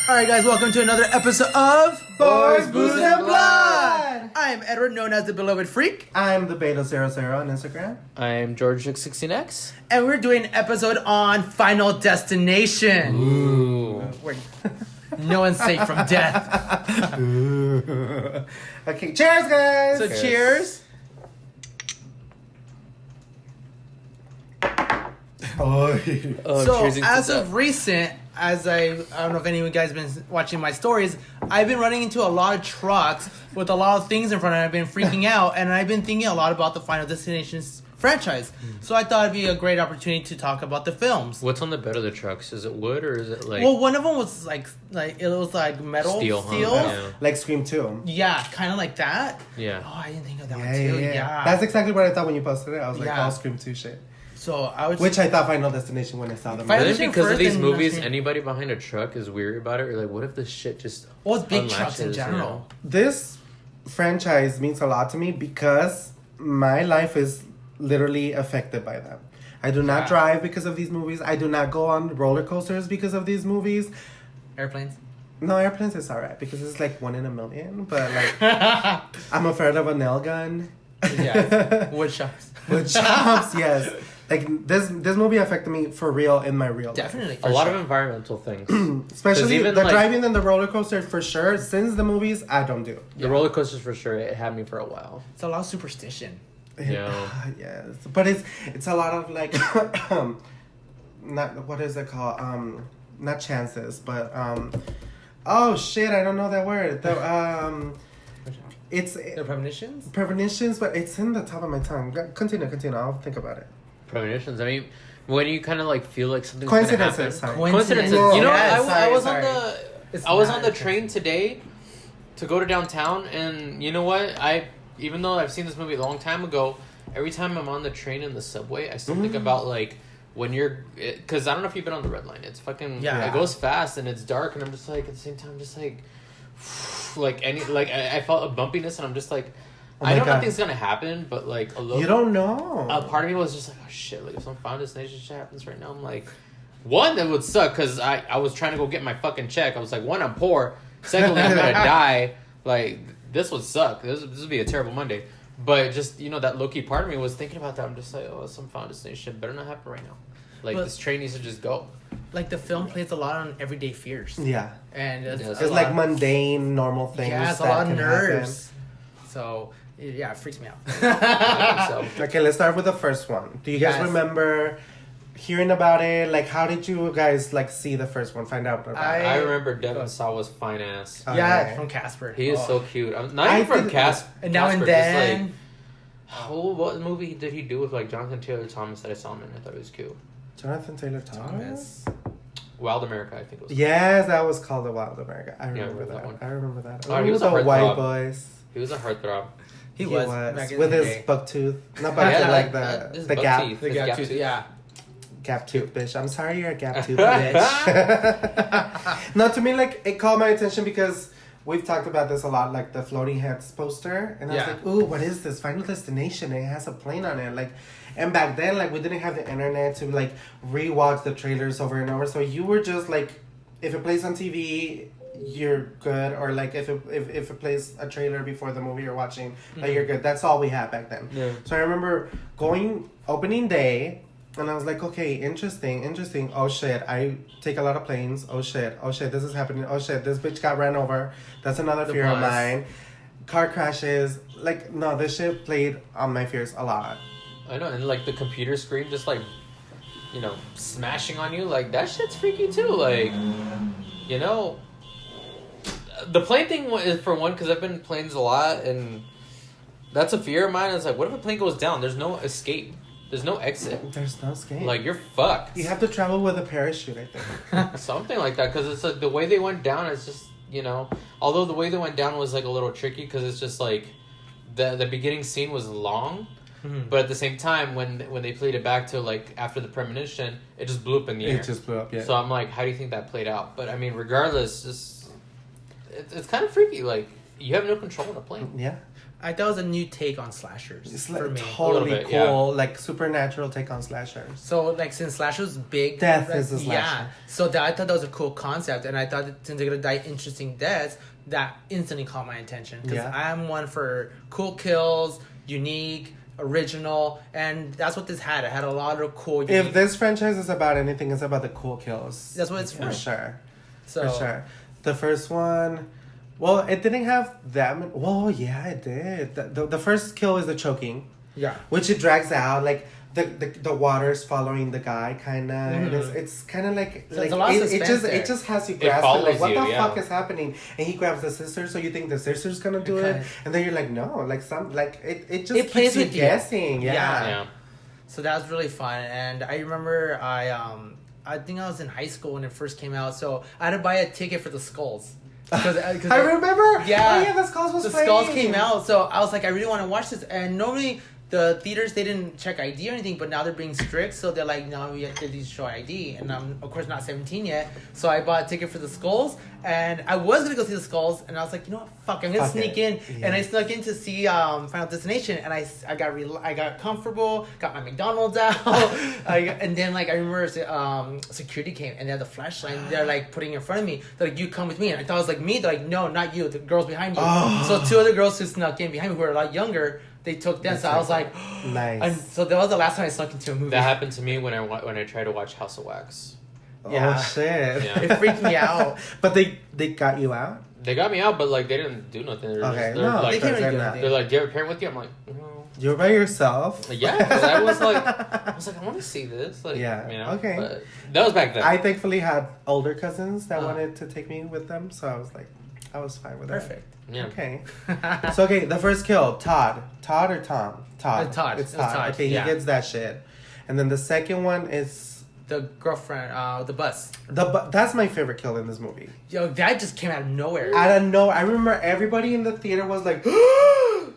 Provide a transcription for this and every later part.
Alright guys, welcome to another episode of Boys, Booze, and Blood. I am Edward, known as the Beloved Freak. I'm the Beta00 on Instagram. I'm George16X. And we're doing an episode on Final Destination. Ooh. Where no one's safe from death. Ooh. Okay, cheers, guys. So cheers. Oh, So cheersing to as that. of recent, I don't know if any of you guys have been watching my stories, I've been running into a lot of trucks with a lot of things in front of it. I've been freaking out, and I've been thinking a lot about the Final Destinations franchise. So I thought it'd be a great opportunity to talk about the films. What's on the bed of the trucks? Is it wood or is it like... Well, one of them was like it was like metal Steel, huh? steel. Yeah. like Scream 2. Yeah, kind of like that. Yeah. Oh, I didn't think of that Yeah, one too. yeah, Yeah. That's exactly what I thought when you posted it. I was like, Yeah. oh, Scream 2 shit. So I would. Which I thought Final Destination when I saw them. Final But then Destination because of first these and movies, Destination- anybody behind a truck is weary about it. Or like, what if this shit just Well, it's big trucks in unlatches, general. This franchise means a lot to me because my life is literally affected by them. I do not Yeah. drive because of these movies. I do not go on roller coasters because of these movies. Airplanes. No, airplanes is alright because it's like 1 in a million. But like, I'm afraid of a nail gun. Yeah. Wood shops. With chops, yes. Like this movie affected me for real in my real life. Definitely. A lot of environmental things. Especially even, the like- driving and the roller coaster for sure. Since the movies, I don't do. The roller coasters for sure, it had me for a while. It's a lot of superstition. Yeah. Yes, but it's a lot of like, not what is it called? Not chances, but oh shit, I don't know that word. It's The premonitions. premonitions, but it's in the top of my tongue. Continue. I'll think about it. Premonitions. I mean, when you kind of like feel like something's gonna happen. Coincidences. Sorry. Coincidences. Whoa. You know, Yes, I was sorry. I was on the train today to go to downtown, and you know what? Even though I've seen this movie a long time ago, every time I'm on the train and the subway, I still think about like when you're, because I don't know if you've been on the red line. It's fucking Yeah. It goes fast and it's dark, and I'm just like at the same time, just like I felt a bumpiness, and I'm just like, Oh I my know God. nothing's gonna happen, but like a little. You don't know. A part of me was just like, oh shit, like if some Final Destination shit happens right now, I'm like, one, that would suck because I was trying to go get my fucking check. I was like, one, I'm poor. Secondly, I'm gonna die. Like, this would suck. This would be a terrible Monday. But just, you know, that low-key part of me was thinking about that. I'm just like, oh, some Final Destination shit better not happen right now. Like, But- this train needs to just go. Like the film plays a lot on everyday fears. Yeah, And it's, It does. a it's lot- like mundane, normal things. Yeah, it's a that lot of can nerves. So yeah, it freaks me out. So, happen. Okay, let's start with the first one. Do you guys Yes. remember hearing about it? Like, how did you guys like see the first one? Find out about it. I remember Devin Saw was fine ass. Oh, Yeah, yeah. from Casper. He is Oh. so cute. I'm not I even from did- Casper. And now and Casper, just, then. like, what movie did he do with like Jonathan Taylor Thomas that I saw him in? I thought it was cute. Jonathan Taylor Thomas. Wild America, I think it was. Yes, that was called The Wild America. I Yeah, remember that that. one. I remember that. Oh, he was a the white heartthrob. boys. He was a heartthrob. He was back in with the his day. buck tooth. Not buck Yeah, tooth, like his the buck gap. teeth. The His gap gap tooth, tooth. yeah. Gap tooth, bitch. I'm sorry you're a gap tooth, bitch. No, to me, like, it caught my attention because we've talked about this a lot, like the Floating Heads poster. And I was Yeah. like, ooh, what is this? Final Destination. It has a plane on it. Like, and back then, like, we didn't have the internet to, like, rewatch the trailers over and over. So you were just, like, if it plays on TV, you're good. Or, like, if it plays a trailer before the movie you're watching, like, you're good. That's all we had back then. Yeah. So I remember going opening day, and I was like, okay, interesting. Oh shit, I take a lot of planes. Oh shit, this is happening. Oh shit, this bitch got ran over. That's another The fear of bus. mine. Car crashes. Like, no, this shit played on my fears a lot. I know, and like the computer screen just like, you know, smashing on you, like that shit's freaky too. Like, you know, the plane thing is for one, because I've been in planes a lot, and that's a fear of mine. It's like, what if a plane goes down? There's no escape. There's no exit. There's no escape. Like, you're fucked. you have to travel with a parachute, I think. Something like that, because it's like the way they went down is just, you know, although the way they went down was like a little tricky, because it's just like the beginning scene was long, but at the same time when they played it back to like after the premonition, it just blew up in the air. It just blew up, yeah. So I'm like, how do you think that played out? But I mean, regardless, just it's kind of freaky. Like, you have no control in a plane. Yeah. I thought it was a new take on slashers It's for like me. totally bit, cool, like supernatural take on slashers. So like since slashers big, Death like, is a slasher. Yeah. So I thought that was a cool concept, and I thought that since they're gonna die interesting deaths, that instantly caught my attention because Yeah. I'm one for cool kills, unique, original, and that's what this had. It had a lot of cool. If unique- this franchise is about anything, it's about the cool kills. That's what it's for for. sure. so For sure. The first one, well, it didn't have that many. Well, yeah, it did. The first kill is the choking, yeah. which it drags out. Like, the water's following the guy, kind of. Mhm. It's kind of like... So it's a lot of suspense there. It just has you grasping. follows Like, what you, the yeah. fuck is happening? And he grabs the sister, so you think the sister's gonna do Okay. it. And then you're like, no. Like, it just It plays keeps you with you. guessing. Yeah. Yeah. So that was really fun, and I remember I think I was in high school when it first came out, so I had to buy a ticket for the Skulls. Cause I remember. Yeah. Oh, yeah, the Skulls was The playing. Skulls came out, so I was like, I really want to watch this. And normally the theaters, they didn't check ID or anything, but now they're being strict, so they're like, no, we have to show ID, and I'm of course not 17 yet, so I bought a ticket for the Skulls, and I was gonna go see the Skulls, and I was like, you know what, fuck, I'm gonna Fuck sneak it. in, Yeah. and I snuck in to see Final Destination, and I got comfortable, got my McDonald's out, and then like I remember security came, and they had the flashlight, and they're like putting it in front of me, they're like, you come with me, and I thought it was like me, they're like, no, not you, the girls behind you. Oh. So two other girls who snuck in behind me who were a lot younger, they took them, so I was like, Nice. and so that was the last time I snuck into a movie. That happened to me when I tried to watch House of Wax. Yeah. Oh, shit. Yeah. It freaked me out. But they got you out? They got me out, but like they didn't do nothing. They're Okay, they're no, like, They can't really do not. anything. they're like, do you have a parent with you? I'm like, no. You're by yourself? Like, yeah, because I was like, I want to see this. Like, Yeah, you know, okay. But that was back then. I thankfully had older cousins that Uh-huh. wanted to take me with them, so I was like, I was fine with Perfect. yeah. that. Okay. So, okay, the first kill, Todd. Todd or Tom? Todd. Todd. It's It was Todd. Todd, Okay, yeah. he gets that shit. And then the second one is... The girlfriend, the bus. That's my favorite kill in this movie. Yo, that just came out of nowhere. I don't know. I remember everybody in the theater was like,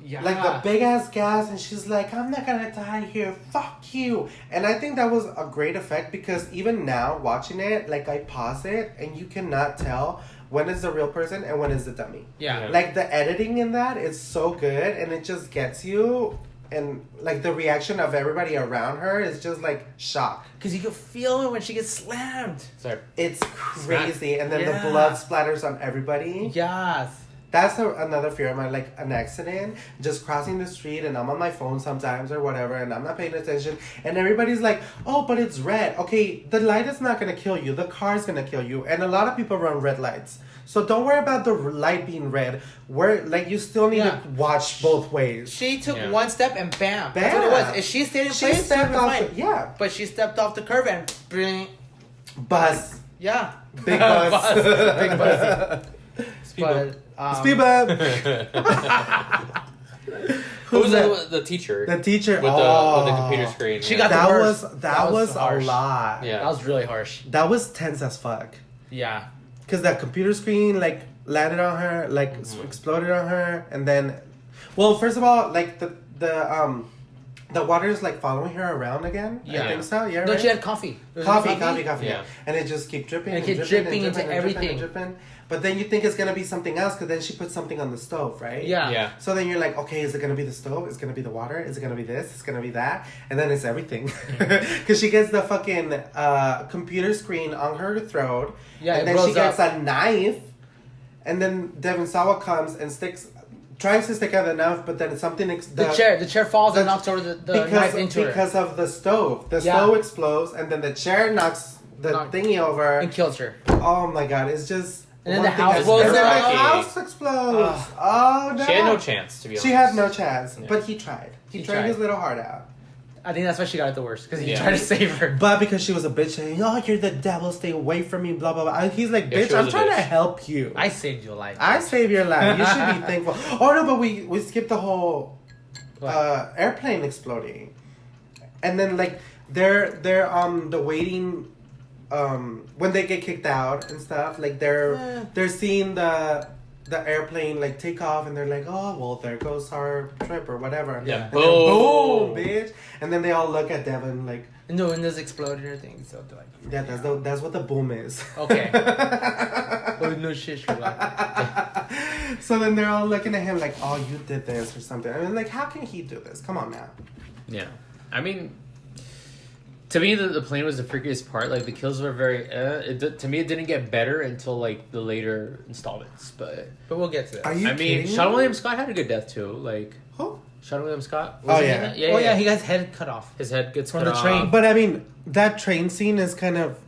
Yeah. like the big ass gas, and she's like, I'm not gonna die here. Fuck you. And I think that was a great effect because even now watching it, like I pause it and you cannot tell when is the real person and when is the dummy. Yeah. Like the editing in that is so good and it just gets you. And like the reaction of everybody around her is just like shock. Because you can feel it when she gets slammed. Sorry. It's crazy. And then Yeah. the blood splatters on everybody. Yes. That's another fear of mine, like an accident, just crossing the street and I'm on my phone sometimes or whatever and I'm not paying attention and everybody's like, oh, but it's red. Okay, the light is not going to kill you. The car's going to kill you. And a lot of people run red lights. So don't worry about the light being red. You still need Yeah. to watch both ways. She took Yeah. one step and bam. That's what it Bam. was. If she stayed in She place, stepped she off fine. the, yeah. But she stepped off the curve and bring. Buzz. Yeah. Big buzz. Big buzz. Speed But, Speed bump. Who's that? the teacher? The teacher. with the computer screen. She yeah. got the That worst. was, That was a harsh. lot. Yeah. That was really harsh. That was tense as fuck. Yeah. Because that computer screen, like, landed on her, like, exploded on her, and then... Well, first of all, like, the water's, like, following her around again. Yeah. I think so, yeah, No, right? she had coffee. There was Coffee. Yeah. Yeah. And it just kept dripping And it kept dripping into everything. dripping. But then you think it's going to be something else, because then she put something on the stove, right? Yeah. Yeah. So then you're like, okay, is it going to be the stove? Is it going to be the water? Is it going to be this? Is it going to be that? And then it's everything. Because she gets the fucking computer screen on her throat. Yeah, and it then she blows gets up. a knife. And then Devin Sawa comes and tries to stick out the knife, but then something... The chair falls and knocks over the knife into her. Because of the stove. The Yeah. stove explodes, and then the chair knocks the thingy over. And kills her. Oh my god, it's just... And then one the thing house that's- blows and then up. the house explodes. Oh no. She had no chance, to be honest. She had no chance, Yeah. but he tried. He He tried tried. his little heart out. I think that's why she got it the worst. Because he Yeah. tried to save her. But because she was a bitch saying, oh, you're the devil, stay away from me, blah, blah, blah. And he's like, Yeah, bitch, she I'm was a trying to bitch. help you. I saved your life. I saved your life. You should be thankful. Oh, no, but we skipped the whole What? airplane exploding. And then, like, they're the waiting, when they get kicked out and stuff, like, they're seeing the the airplane like take off, and they're like, oh well, there goes our trip or whatever. Yeah, and boom, bitch. And then they all look at Devin like, no, and there's exploding or things. So they're like, yeah, that's what the boom is. okay. Oh no shit, Sherlock. So then they're all looking at him like, oh, you did this or something. I mean, like, how can he do this? Come on, man. Yeah, I mean, to me, the plane was the freakiest part. Like the kills were very. To me, it didn't get better until like the later installments. But we'll get to that. Are you I mean, kidding Sean me? William Scott had a good death too. Like Who? Sean William Scott. Oh, Was he yeah. in that? Oh yeah, he got his head cut off. His head gets From cut the off. train. But I mean, that train scene is kind of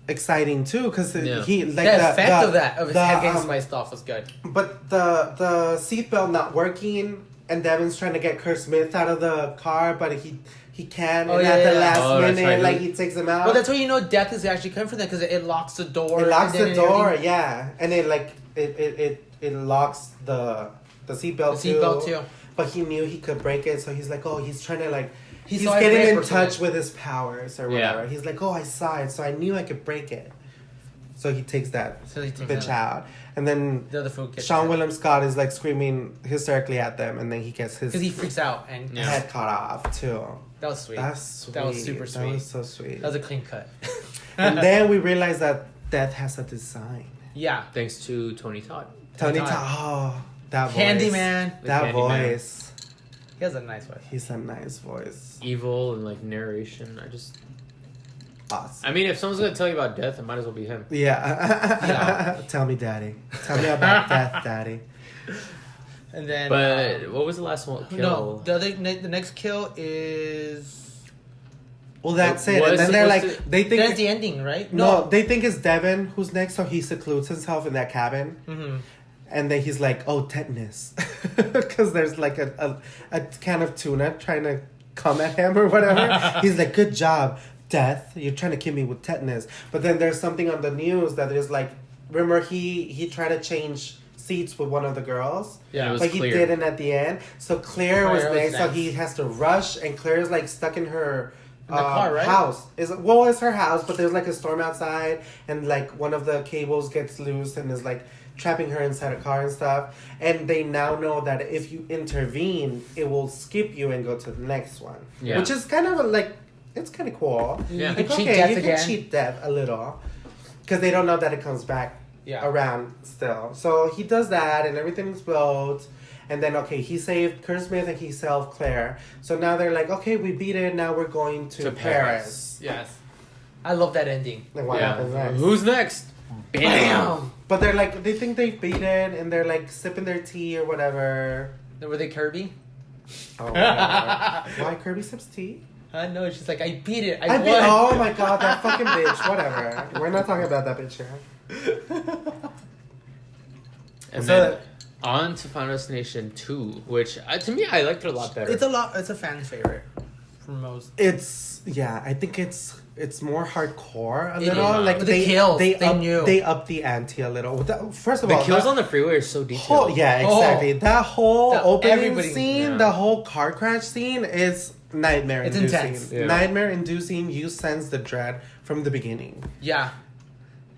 exciting too, because Yeah. he like The effect of his head getting sliced off was good. But the seatbelt not working, and Devin's trying to get Kurt Smith out of the car, but he can't. Oh, and yeah, at the yeah. last Oh, that's minute, right. like he takes him out. Well, that's why you know death is actually coming from that because it locks the door. It locks and the then door, everything- yeah, and it locks the seatbelt The seatbelt too. But he knew he could break it, so he's like, oh, he's trying to like. He's saw it getting break in or touch something. with his powers or Yeah. whatever. He's like, oh, I saw it, so I knew I could break it. So he takes that So he takes bitch that. out. And then The other food gets Sean William Scott is like screaming hysterically at them, and then he gets his because he freaks out and Yeah. head cut off too. that was sweet. That's sweet. That was super That sweet. was so sweet. That was a clean cut. And then we realize that death has a design. Yeah, Thanks to Tony Todd. Tony Todd. Oh, that voice. Handyman. That The Candyman. voice. He has a nice voice. He's a nice voice. Evil and like narration. Awesome. I mean, if someone's gonna tell you about death, it might as well be him. Yeah. Tell me, daddy. Tell me about death, daddy. And then, But what was the last one? Kill? no, the next kill is Well, that's it. Was And then they're supposed like, to- they think. that's the ending, right? No, they think it's Devin who's next, so he secludes himself in that cabin. Mm-hmm. And then he's like, oh, tetanus. Because there's like a can of tuna trying to come at him or whatever. He's like, good job, death. You're trying to kill me with tetanus. But then there's something on the news that is like, remember he tried to change seats with one of the girls? Yeah, it was But Claire. he didn't at the end. So Claire was Claire was next, so next. he has to rush. And Claire's like stuck in her... In the car, right? House. It's her house, but there's like a storm outside, and like one of the cables gets loose and is like trapping her inside a car and stuff. And they now know that if you intervene, it will skip you and go to the next one. Yeah. Which is kind of like, it's kind of cool. Yeah. You Like, can cheat okay, death you again. can cheat death a little. Because they don't know that it comes back Yeah. around still. So he does that, and everything explodes. And then, okay, he saved Kurt Smith and he saved Claire. So now they're like, okay, we beat it. Now we're going to Paris. Yes. I love that ending. And what Yeah. happens next? Who's next? Bam! But they're like, they think they beat it, and they're like sipping their tea or whatever. Were they Kirby? Oh, whatever. Why Kirby sips tea? I know. She's like, I beat it. I I won. beat. Oh my god, that fucking bitch. Whatever. We're not talking about that bitch here. And So- then on to Final Destination 2, which to me, I liked it a lot better. It's a fan favorite for most. I think it's more hardcore a It little. is. Like With the kills, they knew. they up the ante a little. First of the all, kills that- on the freeway are so detailed. yeah, exactly. That whole opening everybody- scene, Yeah. the whole car crash scene is nightmare It's inducing. intense. Yeah. Nightmare inducing. You sense the dread from the beginning. Yeah.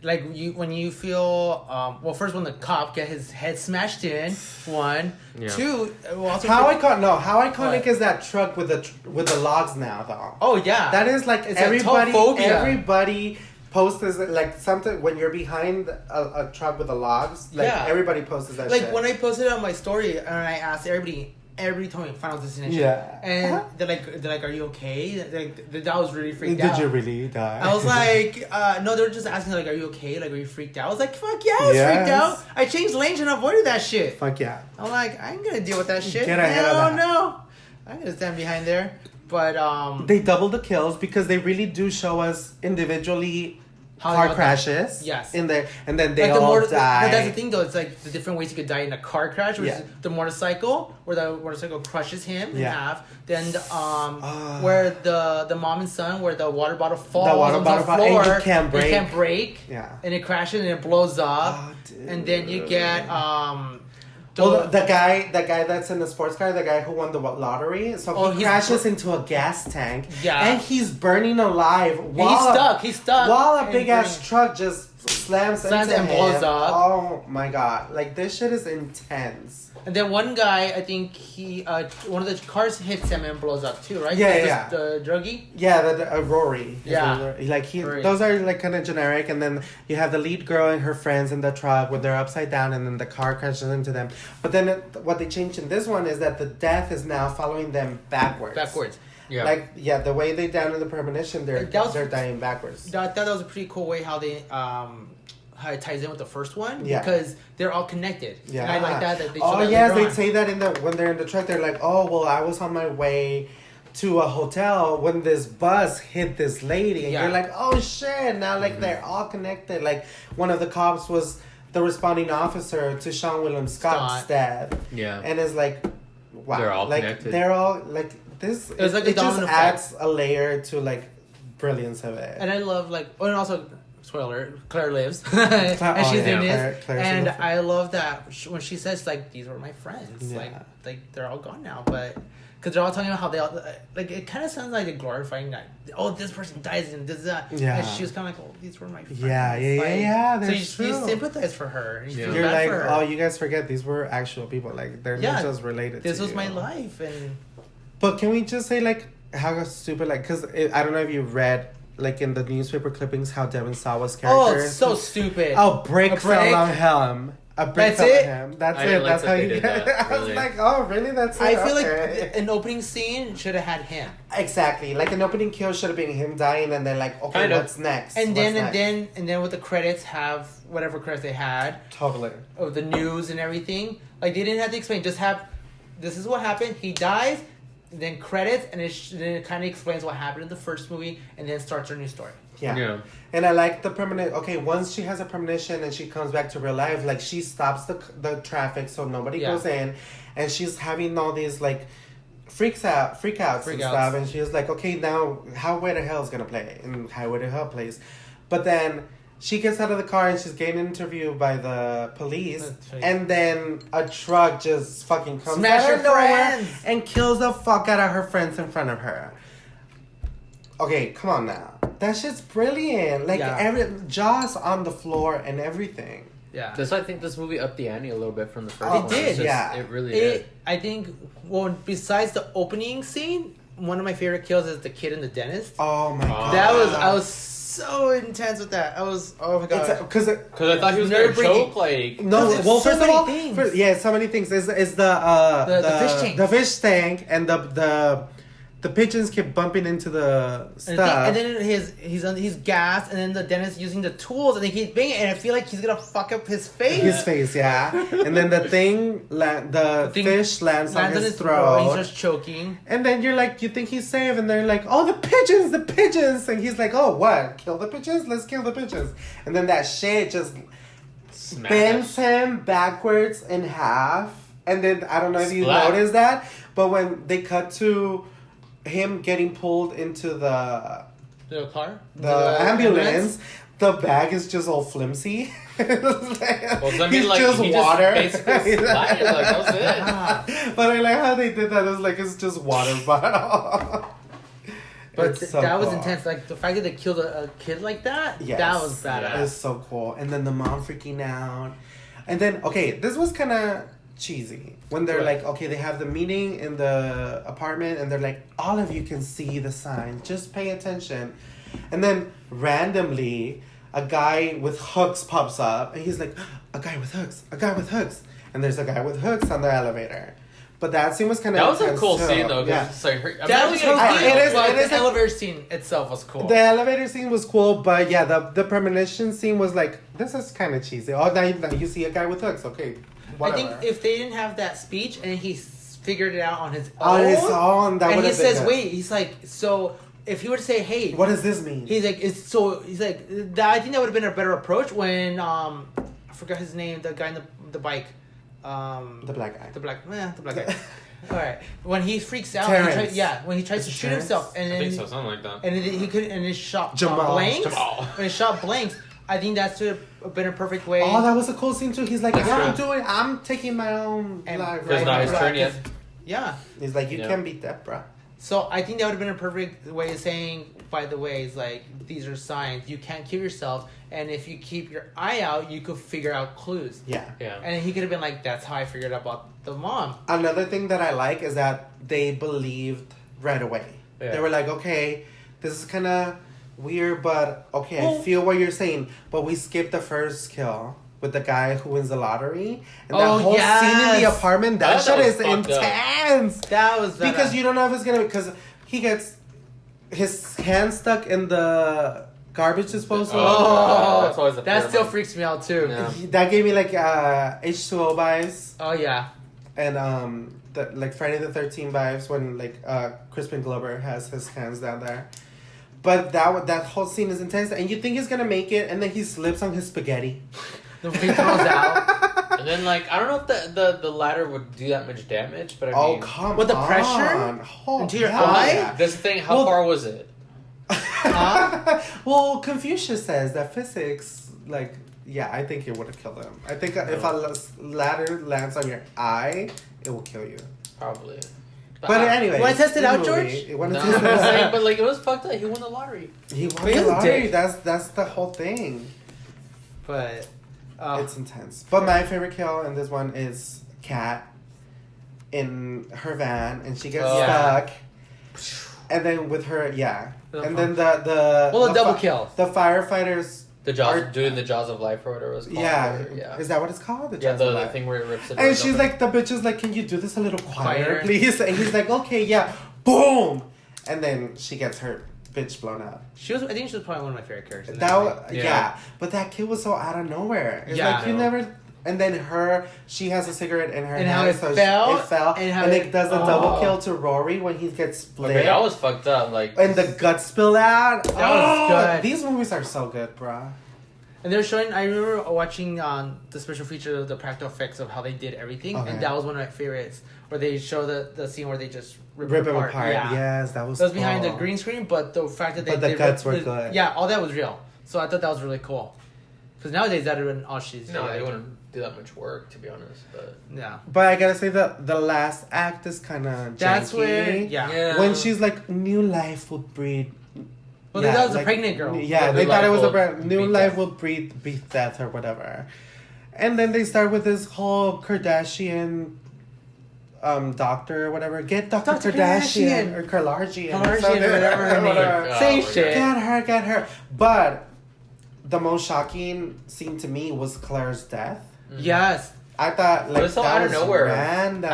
Like when you feel well, first when the cop get his head smashed in, one, Yeah. two. Well, also How iconic What? is that truck with the logs now though? Oh yeah, That is like It's everybody. a tophobia. Everybody posts this, like something when you're behind a truck with the logs. Like Yeah. everybody posts that. like shit. when I posted it on my story and I asked everybody told me Final Destination. Yeah. And they're like, are you okay? Like, that was really freaked Did out. you really die? I was like, no, they were just asking like, are you okay? Like, are you freaked out? I was like, fuck yeah, I was Yes. freaked out. I changed lanes and avoided that shit. Fuck yeah. I'm like, I ain't gonna deal with that shit. Get ahead of that. No, I'm gonna stand behind there. But They double the kills because they really do show us individually How car they all crashes. die. Yes. In there, and then they like all but die. that's the thing though, it's like the different ways you could die in a car crash, which Yeah. is the motorcycle, where the motorcycle crushes him in Yeah. half. Then where the mom and son, where the water bottle falls water onto bottle the fall- floor, and you can't break. It can't break. Yeah. And it crashes and it blows up. Oh, dude. And then you get Well, the guy that's in the sports car, the guy who won the lottery, so Oh, he he's crashes into a gas tank, Yeah. and he's burning alive. While he's stuck. While a And big ass burning. truck just slams and into blows him. up. Oh my god! Like this shit is intense. And then one guy, I think one of the cars hits him and blows up too, right? Yeah. The druggie. Yeah, the Rory. Yeah. Rory. Those are like kind of generic, and then you have the lead girl and her friends in the truck where they're upside down, and then the car crashes into them. But then what they changed in this one is that the death is now following them backwards. Yeah. Like the way they down in the premonition, they're dying backwards. I thought that was a pretty cool way how they how it ties in with the first one, Yeah. because they're all connected. Yeah, and I like that they show oh that yes, later they on. say that when they're in the truck. They're like, oh well, I was on my way to a hotel when this bus hit this lady, and Yeah. you're like, oh shit! Now like they're all connected. Like one of the cops was the responding officer to Sean William Scott's death. Yeah. And it's like, wow, They're all like connected. they're all like this. It's like a it just domino adds a layer to like brilliance of it. And I love and also spoiler, Claire lives and she's in it. Claire's And in it. I love that when she says like these were my friends, Yeah. like they're all gone now, but. Because they're all talking about how they all like. It kind of sounds like they're glorifying that. Oh, this person dies and this that. Yeah. And she was kind of like, oh, these were my friends. Yeah. So That's you true. sympathize for her. And you feel You're bad like, for her. oh, you guys forget these were actual people. Like they're not just related. This to was you. my life, and But can we just say like how stupid like because I don't know if you read like in the newspaper clippings how Devin Sawa's character. oh, it's so stupid. A brick fell on him. A brick That's fell it? on him. That's I it. didn't like That's that how they you did get it. that, I was really. like, oh, really? That's it. I feel Okay. like an opening scene should have had him. Exactly. Like an opening kill should have been him dying, and then like, okay, Kind of. what's next? And What's then next? with the credits have whatever credits they had Totally. of the news and everything. Like they didn't have to explain. Just have this is what happened. He dies. Then credits, and then it kind of explains what happened in the first movie, and then starts her new story. Yeah. And I like the permanent. Okay, once she has a premonition and she comes back to real life, like she stops the traffic so nobody goes in, and she's having all these like freakouts and stuff, and she's like, okay, now Highway to Hell is gonna play, and Highway to Hell plays, but then she gets out of the car and she's getting interviewed by the police, and then a truck just fucking comes Smash out her of nowhere friends. and kills the fuck out of her friends in front of her. Okay, come on now. That shit's brilliant. Like Jaws on the floor and everything. Yeah. That's why I think this movie upped the ante a little bit from the first Oh, one. it did. It's just- Yeah. It really did. I think, well, besides the opening scene, one of my favorite kills is the kid in the dentist. Oh my god. I was so intense with that. Oh my god. Because Because I thought he was going to Nerve-breaking. choke, like... no, There's well, so first of many all, things. so many things. Is the fish tank. The fish tank and the pigeons keep bumping into the stuff. And then he's gassed, and then the dentist using the tools, and then he's banging, and I feel like he's gonna fuck up his face. His face, yeah. And then the thing, the fish lands on his throat. And he starts choking. And then you're like, you think he's safe, and they're like, oh, the pigeons. And he's like, oh, what? Kill the pigeons? Let's kill the pigeons. And then that shit just bends him backwards in half. And then, I don't know if you noticed that, but when they cut to him getting pulled into the car? The ambulance, the bag is just all flimsy. He's just water. Basically slided, like, that was it. Ah. But I like how they did that. It was like, it's just water bottle. But It's so that was cool. intense. Like, the fact that they killed a kid like that, Yes. that was badass. It's so cool. And then the mom freaking out. And then, okay, this was kind of cheesy. When they're like, okay, they have the meeting in the apartment, and they're like, all of you can see the sign. Just pay attention. And then, randomly, a guy with hooks pops up, and he's like, a guy with hooks. And there's a guy with hooks on the elevator. But that scene was kind of That was a cool scene, though. Yeah. It's like, That was so I- cool. it is- Like, it is the like- elevator scene itself was cool. The elevator scene was cool, but yeah, the premonition scene was like, this is kind of cheesy. Oh, now you see a guy with hooks. Okay, whatever. I think if they didn't have that speech and he figured it out on his own, On his own, that and would he have been says, good. "Wait," he's like, so if he were to say, "Hey," What does this mean? he's like, "It's so," he's like, I think that would have been a better approach when I forgot his name, the guy in the bike, The black guy. the black guy. All right, when he freaks out, Terrence. when he tries to shoot Terrence? himself, and I then think so, something like that. and then he could, and his shot Jamal. blanks. Jamal. When his shot blanks, I think that's would have been a perfect way. Oh, that was a cool scene too. He's like, That's yeah, true. I'm taking my own And- life. Because not his turn yet. Yeah. He's like, you Yeah. can't beat that, bro. So I think that would have been a perfect way of saying, by the way, it's like, these are signs. You can't kill yourself. And if you keep your eye out, you could figure out clues. Yeah. And he could have been like, that's how I figured out about the mom. Another thing that I like is that they believed right away. Yeah. They were like, okay, this is kind of weird, but okay, I feel what you're saying. But we skipped the first kill with the guy who wins the lottery. And that whole scene in the apartment, that shit is intense. That was... Because you don't know if it's going to... Because he gets his hand stuck in the garbage disposal. That's always that still freaks me out, too. Yeah. That gave me, like, H2O vibes. Oh, yeah. And, like, Friday the 13th vibes when, like, Crispin Glover has his hands down there. But that whole scene is intense. And you think he's going to make it, and then he slips on his spaghetti. The he throws out. And then, like, I don't know if the ladder would do that much damage, but I mean... come with the pressure into your eye? Yeah. That's the thing, how far was it? Well, Confucius says that physics, like, yeah, I think it would have killed him. I think if a ladder lands on your eye, it will kill you. Probably. But anyway, you want to test it out, George? But like, it was fucked up. He won the lottery. He won the lottery. That's the whole thing. But it's intense. But my favorite kill in this one is Kat in her van, and she gets stuck. And then with her, and then the double kill. The firefighters. The jaws, doing the jaws of life or whatever it's called. Yeah. Is that what it's called? The thing where it rips it. And she's like, the bitch is like, can you do this a little quieter, please? And he's like, okay, yeah. Boom! And then she gets her bitch blown up. I think she was probably one of my favorite characters. But that kid was so out of nowhere. It's like, you never... And then she has a cigarette in her hand. And how it fell. And it does a double kill to Rory when he gets split. Okay, that was fucked up. Like, and the guts spill out. That was good. These movies are so good, bruh. And they're showing... I remember watching the special feature of the practical effects of how they did everything. Okay. And that was one of my favorites. Where they show the scene where they just rip them apart. Yeah. Yes, that was behind the green screen, but the fact that the guts were good. Yeah, all that was real. So I thought that was really cool. Because nowadays that would have been all she's... No, they wouldn't do that much work, to be honest. But yeah. But I gotta say that the last act is kind of janky. That's where... When she's like, new life will breed... Well, that was a pregnant girl. Yeah, they thought it was a new life will breed death or whatever. And then they start with this whole Kardashian... doctor or whatever. Get Dr. Kardashian or Kardashian or whatever her name. Same shit. Get her. But the most shocking scene to me was Claire's death. Yes. I thought like so out of nowhere. Random.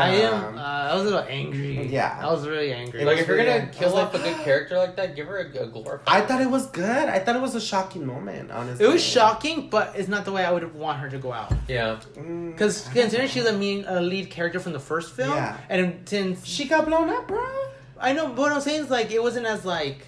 I was a little angry. Yeah. I was really angry. Like if you're gonna kill off a good character like that, give her a glorified. I thought it was good. I thought it was a shocking moment. Honestly, it was shocking, but it's not the way I would want her to go out. Yeah. Because considering she's a lead character from the first film, and since she got blown up, bro. I know, but what I'm saying is like it wasn't as like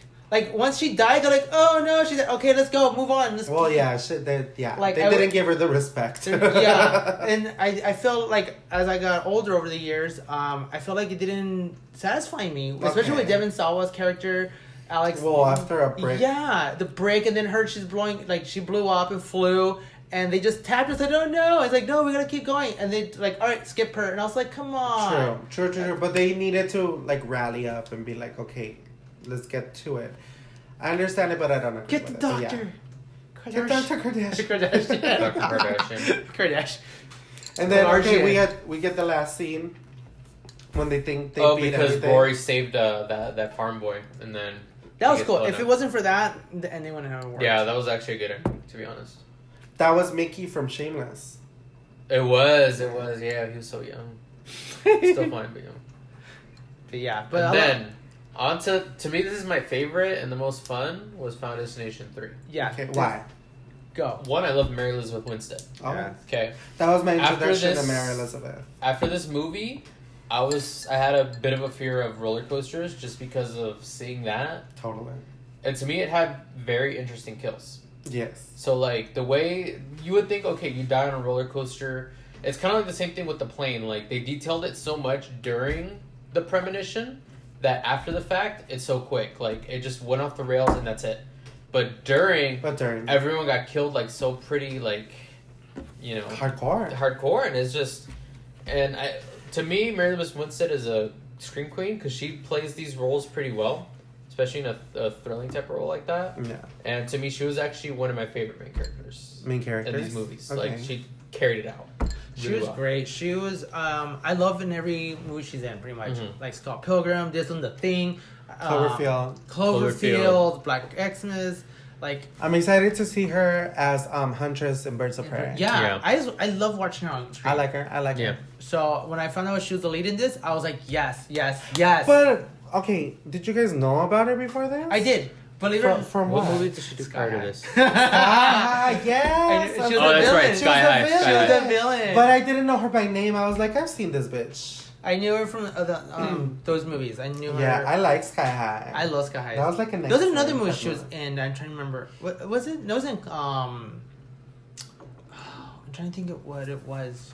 once she died, they're like, oh no, she's like, okay, let's go, move on. They didn't give her the respect. And I felt like as I got older over the years, I felt like it didn't satisfy me, especially with Devon Sawa's character, Alex. Well, after a break, the break, and then she's blowing, like she blew up and flew. And they just tapped her and said, oh no. It's like, no, we gotta keep going. And they like, all right, skip her. And I was like, come on. True. But they needed to like rally up and be like, okay, let's get to it. I understand it, but I don't agree with it. Get the doctor. Get Dr. Kardashian. Dr. Kardashian. And then, we get the last scene when they think they beat because everything. Rory saved that farm boy. And then... That was cool. If it wasn't for that, and they wouldn't have worked. Yeah, that was actually a good ending, to be honest. That was Mickey from Shameless. It was. Yeah, he was so young. Still fine, but young. But yeah. But then, on to me, this is my favorite and the most fun, was Final Destination 3. Yeah. Okay, why? Go. One, I love Mary Elizabeth Winstead. Oh. Yeah. Okay. That was my introduction to Mary Elizabeth. After this movie, I had a bit of a fear of roller coasters just because of seeing that. Totally. And to me, it had very interesting kills. Yes. So, like, the way you would think, okay, you die on a roller coaster. It's kind of like the same thing with the plane. Like, they detailed it so much during the premonition that after the fact, it's so quick. Like, it just went off the rails and that's it. But during, everyone got killed, like, so pretty, like, you know. Hardcore. And it's just, to me, Mary Elizabeth Winstead is a scream queen because she plays these roles pretty well. especially in a thrilling type of role like that. Yeah. And to me, she was actually one of my favorite main characters. Main characters in these movies. Okay. Like she carried it out. She really was well. great. She was. I love in every movie she's in, pretty much. Mhm. Like Scott Pilgrim, this one, The Thing, Cloverfield. Cloverfield, Black Xmas. Like I'm excited to see her as Huntress in Birds of Prey. yeah. I love watching her on screen. I like her. Yeah. So when I found out she was the lead in this, I was like, yes, yes, yes. But okay, did you guys know about her before this? I did. Believe it. From What what? movie did she do prior to this? Yes. She was Oh, a that's villain. right, Sky High, She Sky was High. a villain. But I didn't know her by name. I was like, I've seen this bitch. I knew her from those movies. I knew her. Yeah, I like Sky High. I love Sky High. That was like an. There was another excellent movie she was couple. in. I'm trying to remember. What was it? No, it wasn't. I'm trying to think of what it was.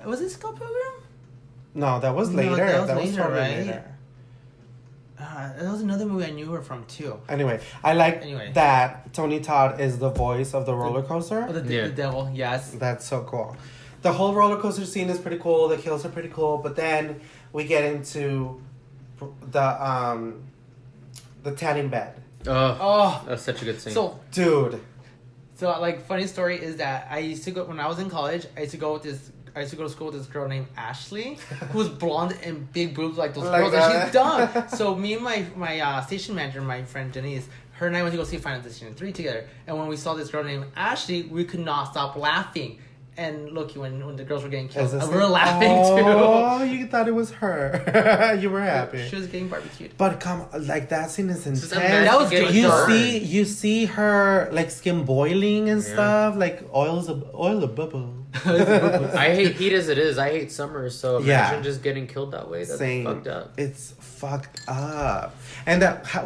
Was it Scott Pilgrim? No, that was No, later. that was later, totally right? later. That was another movie I knew her from too. Anyway, I like Anyway. that Tony Todd is the voice of the roller coaster. Oh, Yeah. the devil. Yes. That's so cool. The whole roller coaster scene is pretty cool. The kills are pretty cool. But then we get into the tanning bed. Oh, Oh, that's such a good scene. so Dude. like funny story is that I used to go when I was in college. I used to go to school with this girl named Ashley, who was blonde and big boobs like those Like girls, that. and she's dumb. So me and my station manager, my friend Denise, her and I went to go see Final Destination 3 together. And when we saw this girl named Ashley, we could not stop laughing. And look, when the girls were getting killed, we were laughing Oh, you thought it was her. You were too. happy. She was getting barbecued. But come, like that scene is intense. Just imagine That was getting good. You burned. see her like skin boiling and stuff, like oil a bubble. I hate heat as it is. I hate summer. So imagine Yeah. just getting killed that way. That's Same. fucked up. It's fucked up. And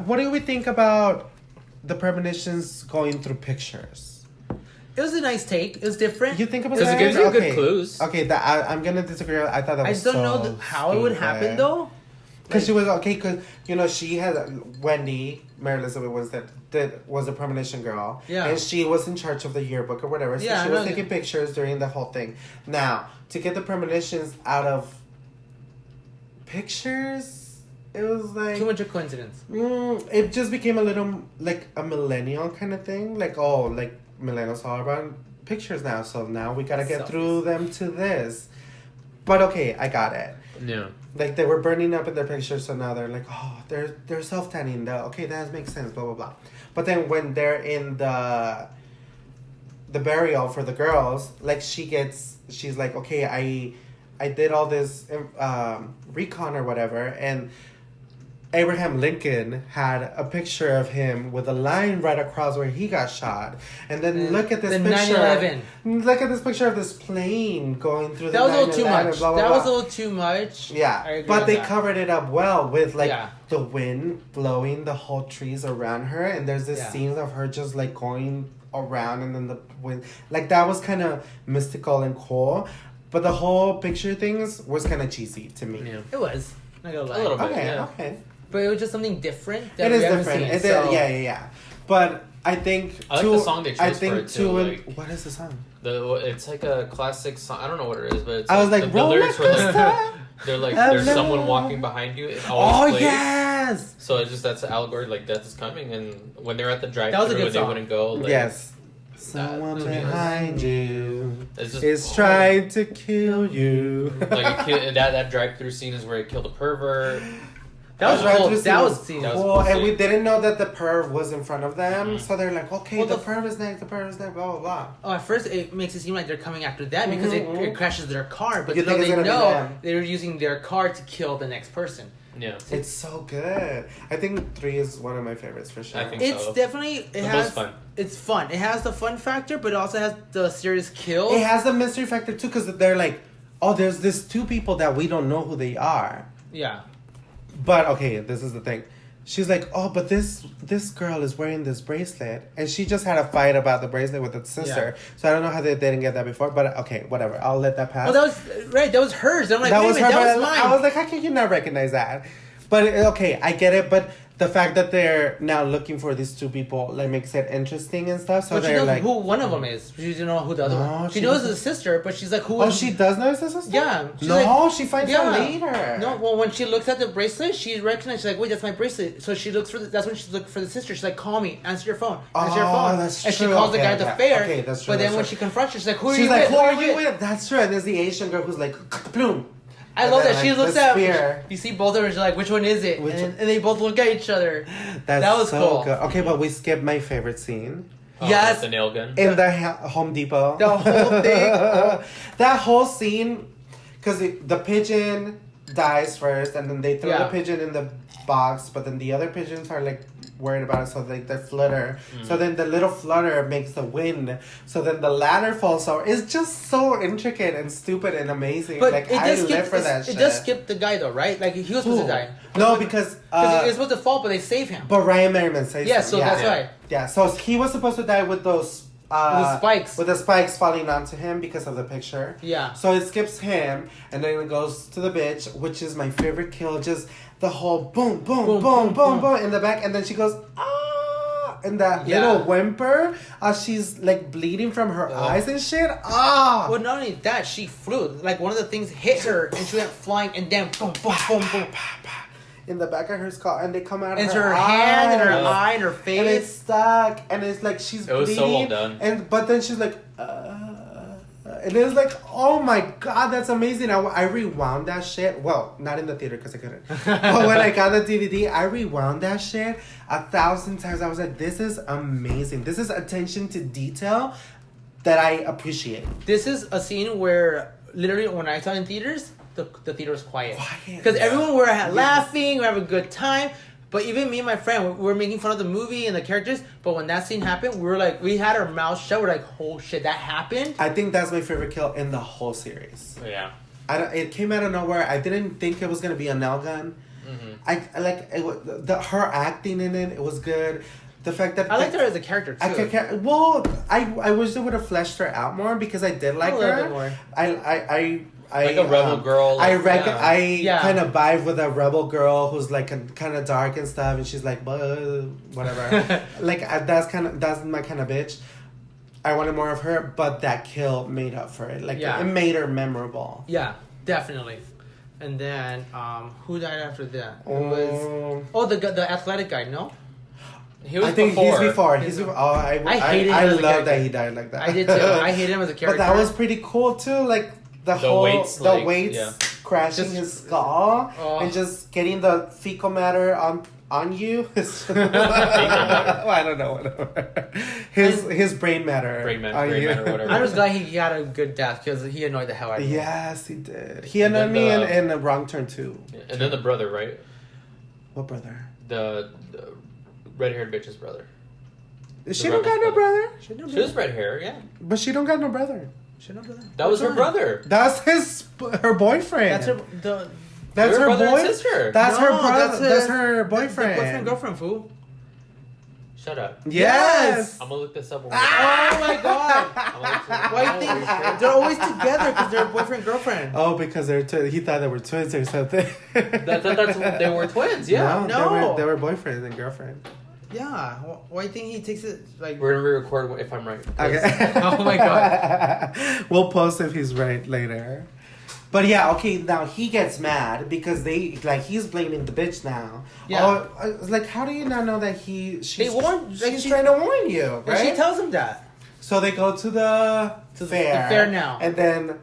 what do we think about the premonitions going through pictures? It was a nice take. It was different. You think about Because it that? gives you good clues. Okay, I'm gonna disagree. I thought that I was just don't know so how it would happen stupid. though. Because she was okay. Because she had Wendy, Mary Elizabeth was a premonition girl. Yeah. And she was in charge of the yearbook or whatever. So Yeah, she I was know. taking pictures during the whole thing. Now to get the premonitions out of pictures, it was like Too much of coincidence. it just became a little like a millennial kind of thing. Like millennials all about pictures now. So now we gotta get Selfies. through them to this. But okay, I got it. Yeah. Like they were burning up in their pictures, so now they're like, oh, they're self tanning. Okay, that makes sense. Blah blah blah. But then when they're in the burial for the girls, like she's like, okay, I did all this recon or whatever, and Abraham Lincoln had a picture of him with a line right across where he got shot. And then look at this the picture. 9/11. Look at this picture of this plane going through That the was a little too 9/11, much. blah, blah, That blah. was a little too much. I Yeah, agree but with they that. covered it up well with like Yeah. the wind blowing the whole trees around her, and there's this Yeah. scene of her just like going around, and then the wind, like that was kind of mystical and cool. But the whole picture things was kind of cheesy to me. Yeah. It was. Not gonna lie. A little bit. Okay, Yeah. okay, But it was just something different. That it we is haven't different. seen, It so- is, yeah. But I think I like the song they chose for it, too, like- what is the song? It's like a classic song. I don't know what it is, but it's I was like, the lyrics were like roller they're like Hello. there's someone walking behind you. It always Oh plays. yes, So it's just that's an allegory, like death is coming, and when they're at the That was a drive-through good and they song. wouldn't go, like, yes. Someone That- behind you it's just is trying to kill you. like that drive-through scene is where it killed a pervert. That was Right cool. through That was scene That was cool, cool and we scene. didn't know that the perv was in front of them, Mhm. so they're like, okay, Well, the the- perv is next, blah blah blah. Oh, at first it makes it seem like they're coming after that because Mhm. it crashes their car, but You little think they it's gonna be know them. they're using their car to kill the next person. Yeah, It's so good. I think 3 is one of my favorites for sure. I think It's so. definitely it The has most fun. It's fun. It has the fun factor, but it also has the serious kill. It has the mystery factor too, because they're like, oh, there's this 2 people that we don't know who they are. Yeah. But okay, this is the thing. She's like, oh, but this girl is wearing this bracelet, and she just had a fight about the bracelet with its sister. So I don't know how they didn't get that before, but okay, whatever. I'll let that pass. Well, that was right. That was hers. I'm like, that wait was a minute, her. that was but mine. I was like, how can you not recognize that? But okay, I get it. But the fact that they're now looking for these two people like makes it interesting and stuff. So but she they're knows like, who one of them is. She doesn't know who the other one. She knows it's a sister, but she's like, who? Oh, she does know it's a sister. Yeah. She finds out later. No, well, when she looks at the bracelet, she recognizes. She's like, wait, that's my bracelet. So she looks for. That's when she's looking for the sister. She's like, call me, answer your phone, answer your phone. That's and true. she calls the guy at the fair. Okay, that's true. But then when she confronts her, she's like, who are you with? That's true. And there's the Asian girl who's like, plume. I love that. She looks at spear. You see both of them, and she's like, which one is it? And they both look at each other. That was so cool. Good. Okay, but we skipped my favorite scene. Yes. The nail gun. In the Home Depot. The whole thing. That whole scene, because the pigeon dies first, and then they throw the pigeon in the box, but then the other pigeons are like worried about it, so like they flutter. So then the little flutter makes the wind. So then the ladder falls over. It's just so intricate and stupid and amazing. But like I live for that shit. It does skip the guy though, right? Like he was supposed to die. No, because he was supposed to fall, but they save him. But Ryan Merriman says so that's right. Yeah, so he was supposed to die with those with spikes. With the spikes falling onto him because of the picture. Yeah. So it skips him, and then it goes to the bitch, which is my favorite kill. Just the whole boom, boom, boom, boom, boom in the back, and then she goes, ah, and that little whimper as she's like bleeding from her eyes and shit. Ah. Well, not only that, she flew. Like one of the things hit her, and she went flying, and then boom, boom, boom, boom. In the back of her skull, and they come out. It's her her hand and her eyes. eye and her face, and it's stuck, and it's like she's bleeding. It was so well done. But then she's like, and it was like, oh my god, that's amazing. I rewound that shit. Well, not in the theater because I couldn't. But when I got the DVD, I rewound that shit 1,000 times. I was like, this is amazing. This is attention to detail that I appreciate. This is a scene where literally when I saw it in theaters, the theater was quiet. Because everyone were laughing, we were having a good time. But even me and my friend, we were making fun of the movie and the characters. But when that scene happened, we were like, we had our mouths shut. We're like, oh shit, that happened? I think that's my favorite kill in the whole series. Yeah. It came out of nowhere. I didn't think it was going to be a nail gun. Mm-hmm. I like it, her acting in it. It was good. The fact that I liked her as a character too. I wish they would have fleshed her out more because I did like her. A little bit more. I like a rebel girl. Like, I kind of vibe with a rebel girl who's like kind of dark and stuff, and she's like, whatever. Like that's my kind of bitch. I wanted more of her, but that kill made up for it. Like it made her memorable. Yeah, definitely. And then who died after that? It was the athletic guy. No. He was I think before. he's before. He's before. Oh, I hated him. I love that he died like that. I did too. I hated him as a character. But that was pretty cool too. Like the weights crashing his skull and just getting the fecal matter on you. Well, I don't know. Whatever. His brain matter. Brain matter, whatever. I was glad he got a good death because he annoyed the hell out of me. Yes, he did. He annoyed me in the Wrong Turn too. And then the brother, right? What brother? The red-haired bitch's brother. She don't got no brother. She was red hair, yeah. But she don't got no brother. That was her brother. That's her boyfriend. That's her That's her brother boy. and sister. That's her brother. That's her boyfriend. Boyfriend girlfriend, fool. Shut up. Yes. I'm gonna look this up. Oh my god. Why do you think they're always together because they're boyfriend girlfriend? Oh, because they're he thought they were twins or something. That's they were twins. Yeah. No. They were boyfriend and girlfriend. Yeah. Why do you think he takes it like? We're gonna re-record if I'm right. Okay. Oh my god. We'll post if he's right later. But yeah, okay, now he gets mad because he's blaming the bitch now. Yeah. Like, how do you not know that she's trying to warn you, right? And she tells him that. So they go to the fair. The fair now. And then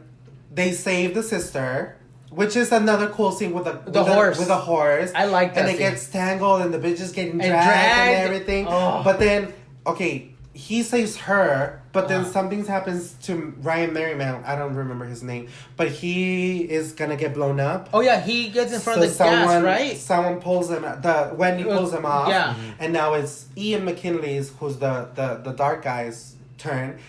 they save the sister, which is another cool scene with the horse. With a horse. I like that And scene. it gets tangled and the bitch is getting dragged and everything. Oh. But then, okay, he saves her, but then something happens to Ryan Merriman. I don't remember his name, but he is gonna get blown up. Oh yeah, he gets in front of the gas, right? Someone pulls him. Wendy pulls him off. Yeah. And now it's Ian McKinley's, who's the dark guy's turn.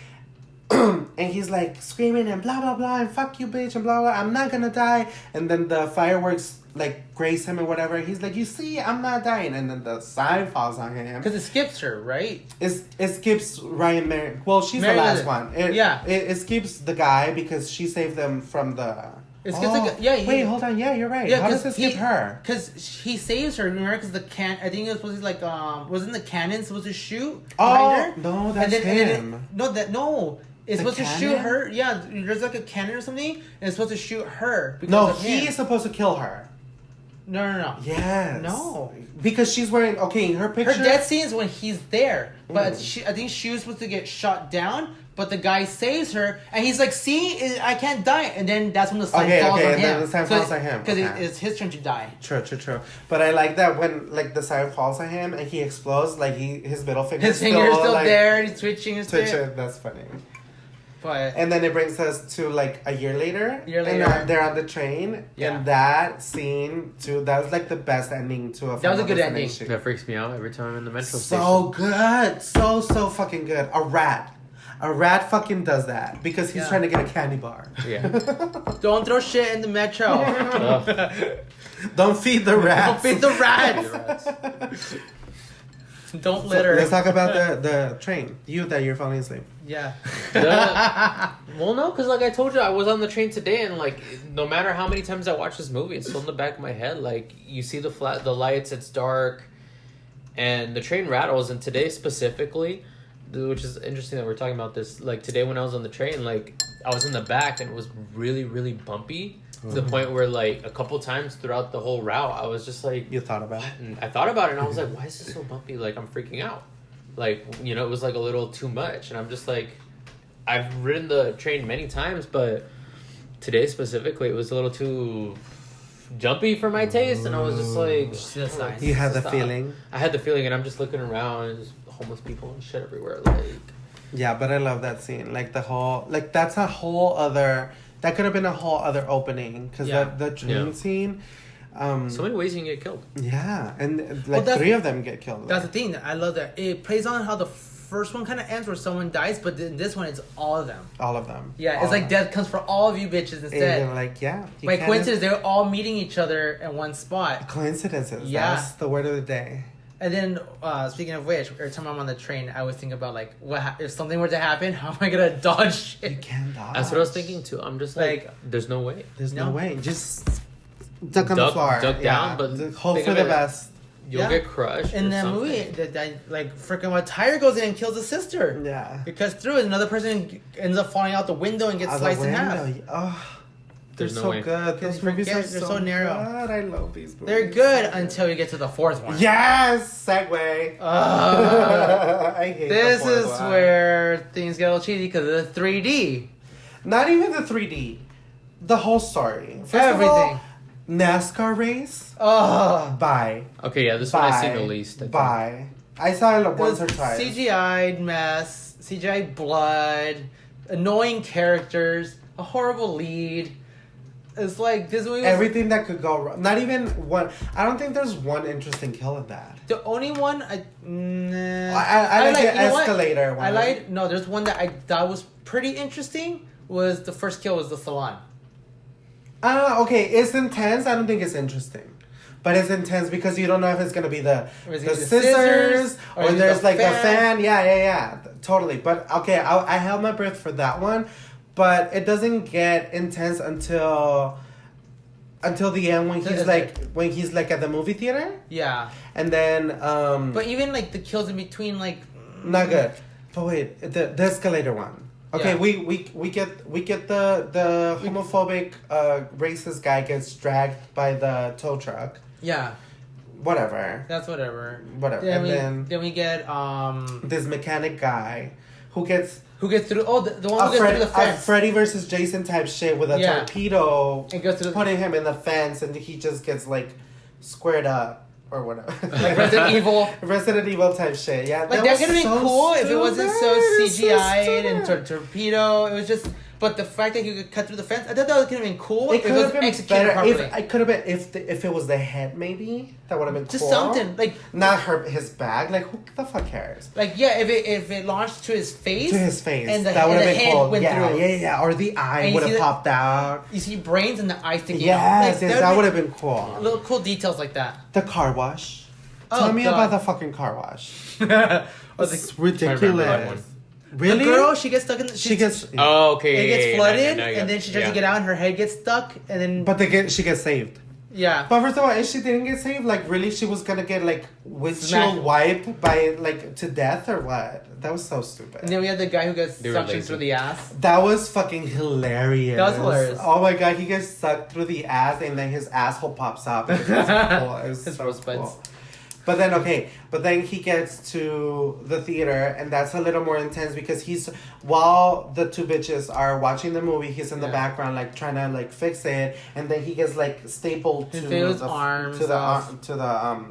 And he's like screaming and blah blah blah and fuck you bitch and blah blah. I'm not gonna die. And then the fireworks like graze him or whatever. He's like, you see, I'm not dying. And then the sign falls on him because it skips her, right? It skips Ryan Merriman. Well, she's the last one. It skips the guy because she saved them from the It's because wait, hold on. Yeah, you're right. Yeah, how does this skip her? Because he saves her. Remember, because I think it was supposed to like wasn't the cannon supposed to shoot Oh behind her? no, that's him. No. It's The supposed to shoot her. Yeah, there's like a cannon or something, and it's supposed to shoot her. No, he is supposed to kill her. No. Yes. No. Because she's wearing in her picture. Her death scene is when he's there, but I think she was supposed to get shot down. But the guy saves her, and he's like, "See, I can't die." And then that's when the sign falls on him. And then the sign falls on him because it's his turn to die. True. But I like that when like the sign falls on him and he explodes, like his middle finger. His finger is still there. He's twitching his finger. That's funny. But and then it brings us to like a year later. And they're on the train. Yeah. And that scene too. That was like the best ending to a. That was a good ending. That freaks me out every time I'm in the metro station. So good, so fucking good. A rat fucking does that because he's trying to get a candy bar. Yeah. Don't throw shit in the metro. Don't feed the rats. Don't feed the rats. Don't litter. So let's talk about the train. You're falling asleep. Yeah. Well, no, because like I told you, I was on the train today, and like no matter how many times I watch this movie, it's still in the back of my head. Like you see the lights, it's dark, and the train rattles. And today specifically, which is interesting that we're talking about this. Like today when I was on the train, like I was in the back and it was really, really bumpy to the point where like a couple times throughout the whole route, I was just like, you thought about it. And I thought about it and I was like, why is this so bumpy? Like I'm freaking out. Like, you know, it was like a little too much. And I'm just like, I've ridden the train many times, but today specifically, it was a little too jumpy for my taste. And I was just like, you had the feeling. I had the feeling, and I'm just looking around and there's homeless people and shit everywhere. Like, yeah, but I love that scene. Like the whole, like that's a whole other. That could have been a whole other opening because the train scene. So many ways you can get killed. Yeah, and like 3 of them get killed. That's the thing. I love that. It plays on how the first one kind of ends where someone dies, but in this one it's all of them. All of them. Yeah, it's like death comes for all of you bitches instead. And like, yeah. By coincidence, they're all meeting each other in one spot. Coincidences. Yeah. That's the word of the day. And then, speaking of which, every time I'm on the train, I always think about like, if something were to happen, how am I gonna dodge shit? You can't dodge. That's what I was thinking too. I'm just like there's no way. There's no way. Just duck on the floor. Duck down, but hope for the best. You'll get crushed. In that movie, like freaking a tire goes in and kills his sister. Yeah. It cuts through, and another person ends up falling out the window and gets sliced in half. Oh. They're There's no so way. good. Those movies are so narrow. good. I love these movies. They're good until you get to the fourth one. Yes! Segue. I hate this the fourth is one. where things get a little cheesy because of the 3D. Not even the 3D. The whole story. First Everything. Of all, NASCAR race. Bye. Okay, yeah, this one I've seen the least. Bye. I saw it once or twice. CGI mess, CGI blood, annoying characters, a horrible lead. It's like this movie was, everything that could go wrong. Not even one. I don't think there's one interesting kill in that. the only one I like the escalator one. I like there's one that I thought was pretty interesting. Was the first kill was the salon. Okay, it's intense. I don't think it's interesting. But it's intense because you don't know if it's gonna be the scissors or there's like the fan. Yeah, totally. But okay, I held my breath for that one, but it doesn't get intense until the end when he's like at the movie theater. Yeah, and then but even like the kills in between, like not good. But wait, the escalator one. Okay, yeah. we get the homophobic racist guy gets dragged by the tow truck. Yeah. Whatever. That's whatever. Whatever. Then we get this mechanic guy who gets through. Oh, the one who gets through the fence. A Freddy versus Jason type shit with a torpedo. And goes through putting him in the fence, and he just gets like squared up. Or whatever. Like Resident Evil type shit. Yeah. Like that could have been cool if it wasn't so CGI'd and torpedo. It was just, but the fact that you could cut through the fence, I thought that could have been cool. It could have been executed better. properly. It could have been if it was the head, maybe that would have been cool. Just something like not his bag. Like who the fuck cares? Like if it launched to his face, and that would have been cool. Went through. Yeah. Or the eye would have popped out. You see brains and the eye sticking out. Yes, that would have been cool. Little cool details like that. The car wash. Tell me about the fucking car wash. It's ridiculous. Really? The girl, she gets stuck in. She gets. Oh, okay. It gets flooded, No, and then she tries to get out, and her head gets stuck, and then. But she gets saved. Yeah. But first of all, if she didn't get saved, like really, she was gonna get like windshield Smack. wiped by like to death or what? That was so stupid. And then we had the guy who gets They were suctioned lazy. through the ass. That was fucking hilarious. That was hilarious. Oh my god, he gets sucked through the ass and then his asshole pops up. It was cool. It was His so rosebuds. cool. But then he gets to the theater and that's a little more intense because while the two bitches are watching the movie, he's in the background like trying to like fix it, and then he gets like stapled to his the arms to the off. to the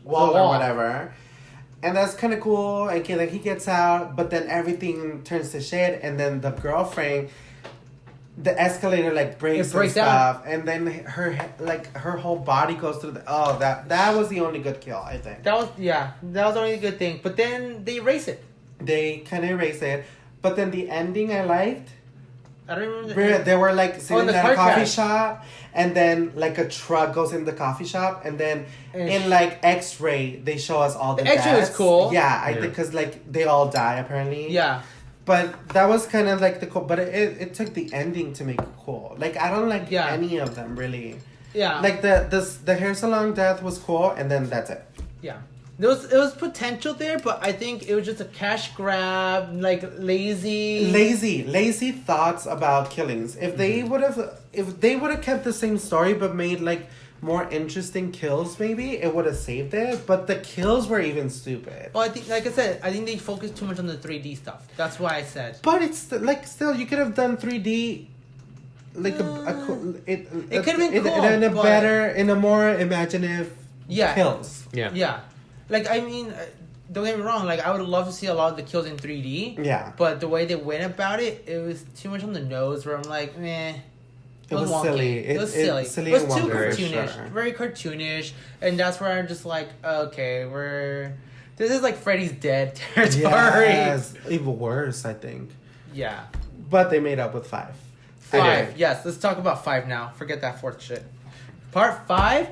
wall or whatever. And that's kind of cool. And then he gets out, but then everything turns to shit. And then the girlfriend, the escalator like breaks and stuff, and then her whole body goes through the. Oh, that was the only good kill, I think. That was the only good thing. But then they erase it. They kind of erase it, but then the ending I liked. I don't remember. They were like sitting the at car a coffee crash. shop, and then like a truck goes in the coffee shop, and then in like X-ray they show us all the X-ray was deaths. cool. Yeah, I think because like they all die apparently. Yeah. But that was kind of like the cool. But it took the ending to make it cool. Like I don't like any of them really. Yeah. Like the hair salon death was cool, and then that's it. Yeah. It was potential there, but I think it was just a cash grab, like lazy thoughts about killings. If they would have kept the same story but made like more interesting kills, maybe it would have saved it. But the kills were even stupid. Well, I think, like I said, I think they focused too much on the 3D stuff. That's why I said. But it's like still you could have done 3D. Like it could have been cool in a more imaginative kills. Yeah. Like, I mean, don't get me wrong. Like, I would love to see a lot of the kills in 3D. Yeah. But the way they went about it, it was too much on the nose. Where I'm like, meh. It was wonky. silly. It was silly. Silly it was and too wonky, cartoonish. sure. Very cartoonish. And that's where I'm just like, okay, this is like Freddy's Dead territory. Yes. Even worse, I think. Yeah. But they made up with 5. 5. Yes. Let's talk about 5 now. Forget that 4th shit. Part 5.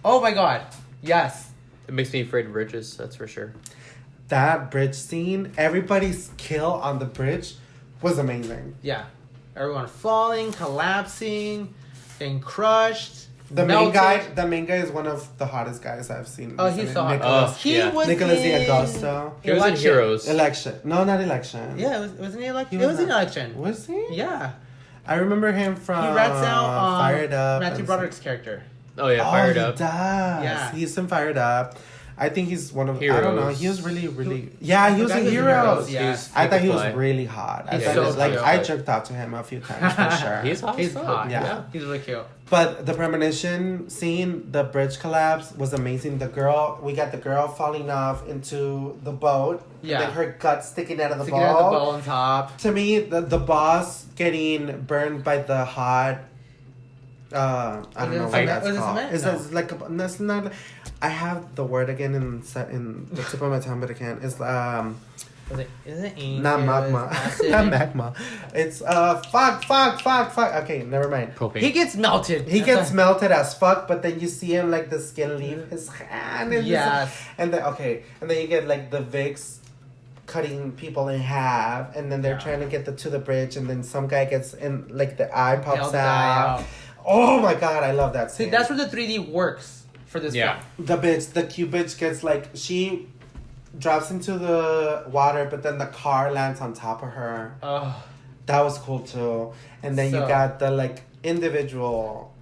Oh my god. Yes. It makes me afraid of bridges, that's for sure. That bridge scene, everybody's kill on the bridge was amazing. Yeah. Everyone falling, collapsing, getting crushed. The main guy is one of the hottest guys I've seen. Oh, he's so hot. Nicholas. He was Nicholas in... D'Agosto. He was in Heroes. Election. No, not Election. Yeah, wasn't he election? It was an election. Was he? Yeah. I remember him from He rats out Fired Up. Matthew Broderick's character. Oh yeah, Fired Up. He does. Yeah. He's in Fired Up. I think he's one of Heroes. I don't know. He was really. Yeah, he was in Heroes. Yeah. I thought he was really hot. I He's thought so like cute. I jerked out to him a few times for sure. He's hot. He's hot. Yeah. He's really cute. But the premonition scene, the bridge collapse was amazing. We got the girl falling off into the boat. Yeah. Like her gut sticking out of the Sticking out the ball. ball on top. To me, the boss getting burned by the hot. I don't know what that's called. It's like that's not. I have the word again in the tip of my tongue, but I can't. It's Is it ink? not magma, not magma. It's fuck. Okay, never mind. Propane. He gets melted. He gets melted as fuck, but then you see him like the skin leave his hand. And and then you get like the Vicks cutting people in half, and then they're trying to get to the bridge, and then some guy gets in like the eye pops out. Oh my god, I love that scene. See, that's where the 3D works for this film. The cute bitch gets like she drops into the water, but then the car lands on top of her. Oh. That was cool too. And then you got the like individual.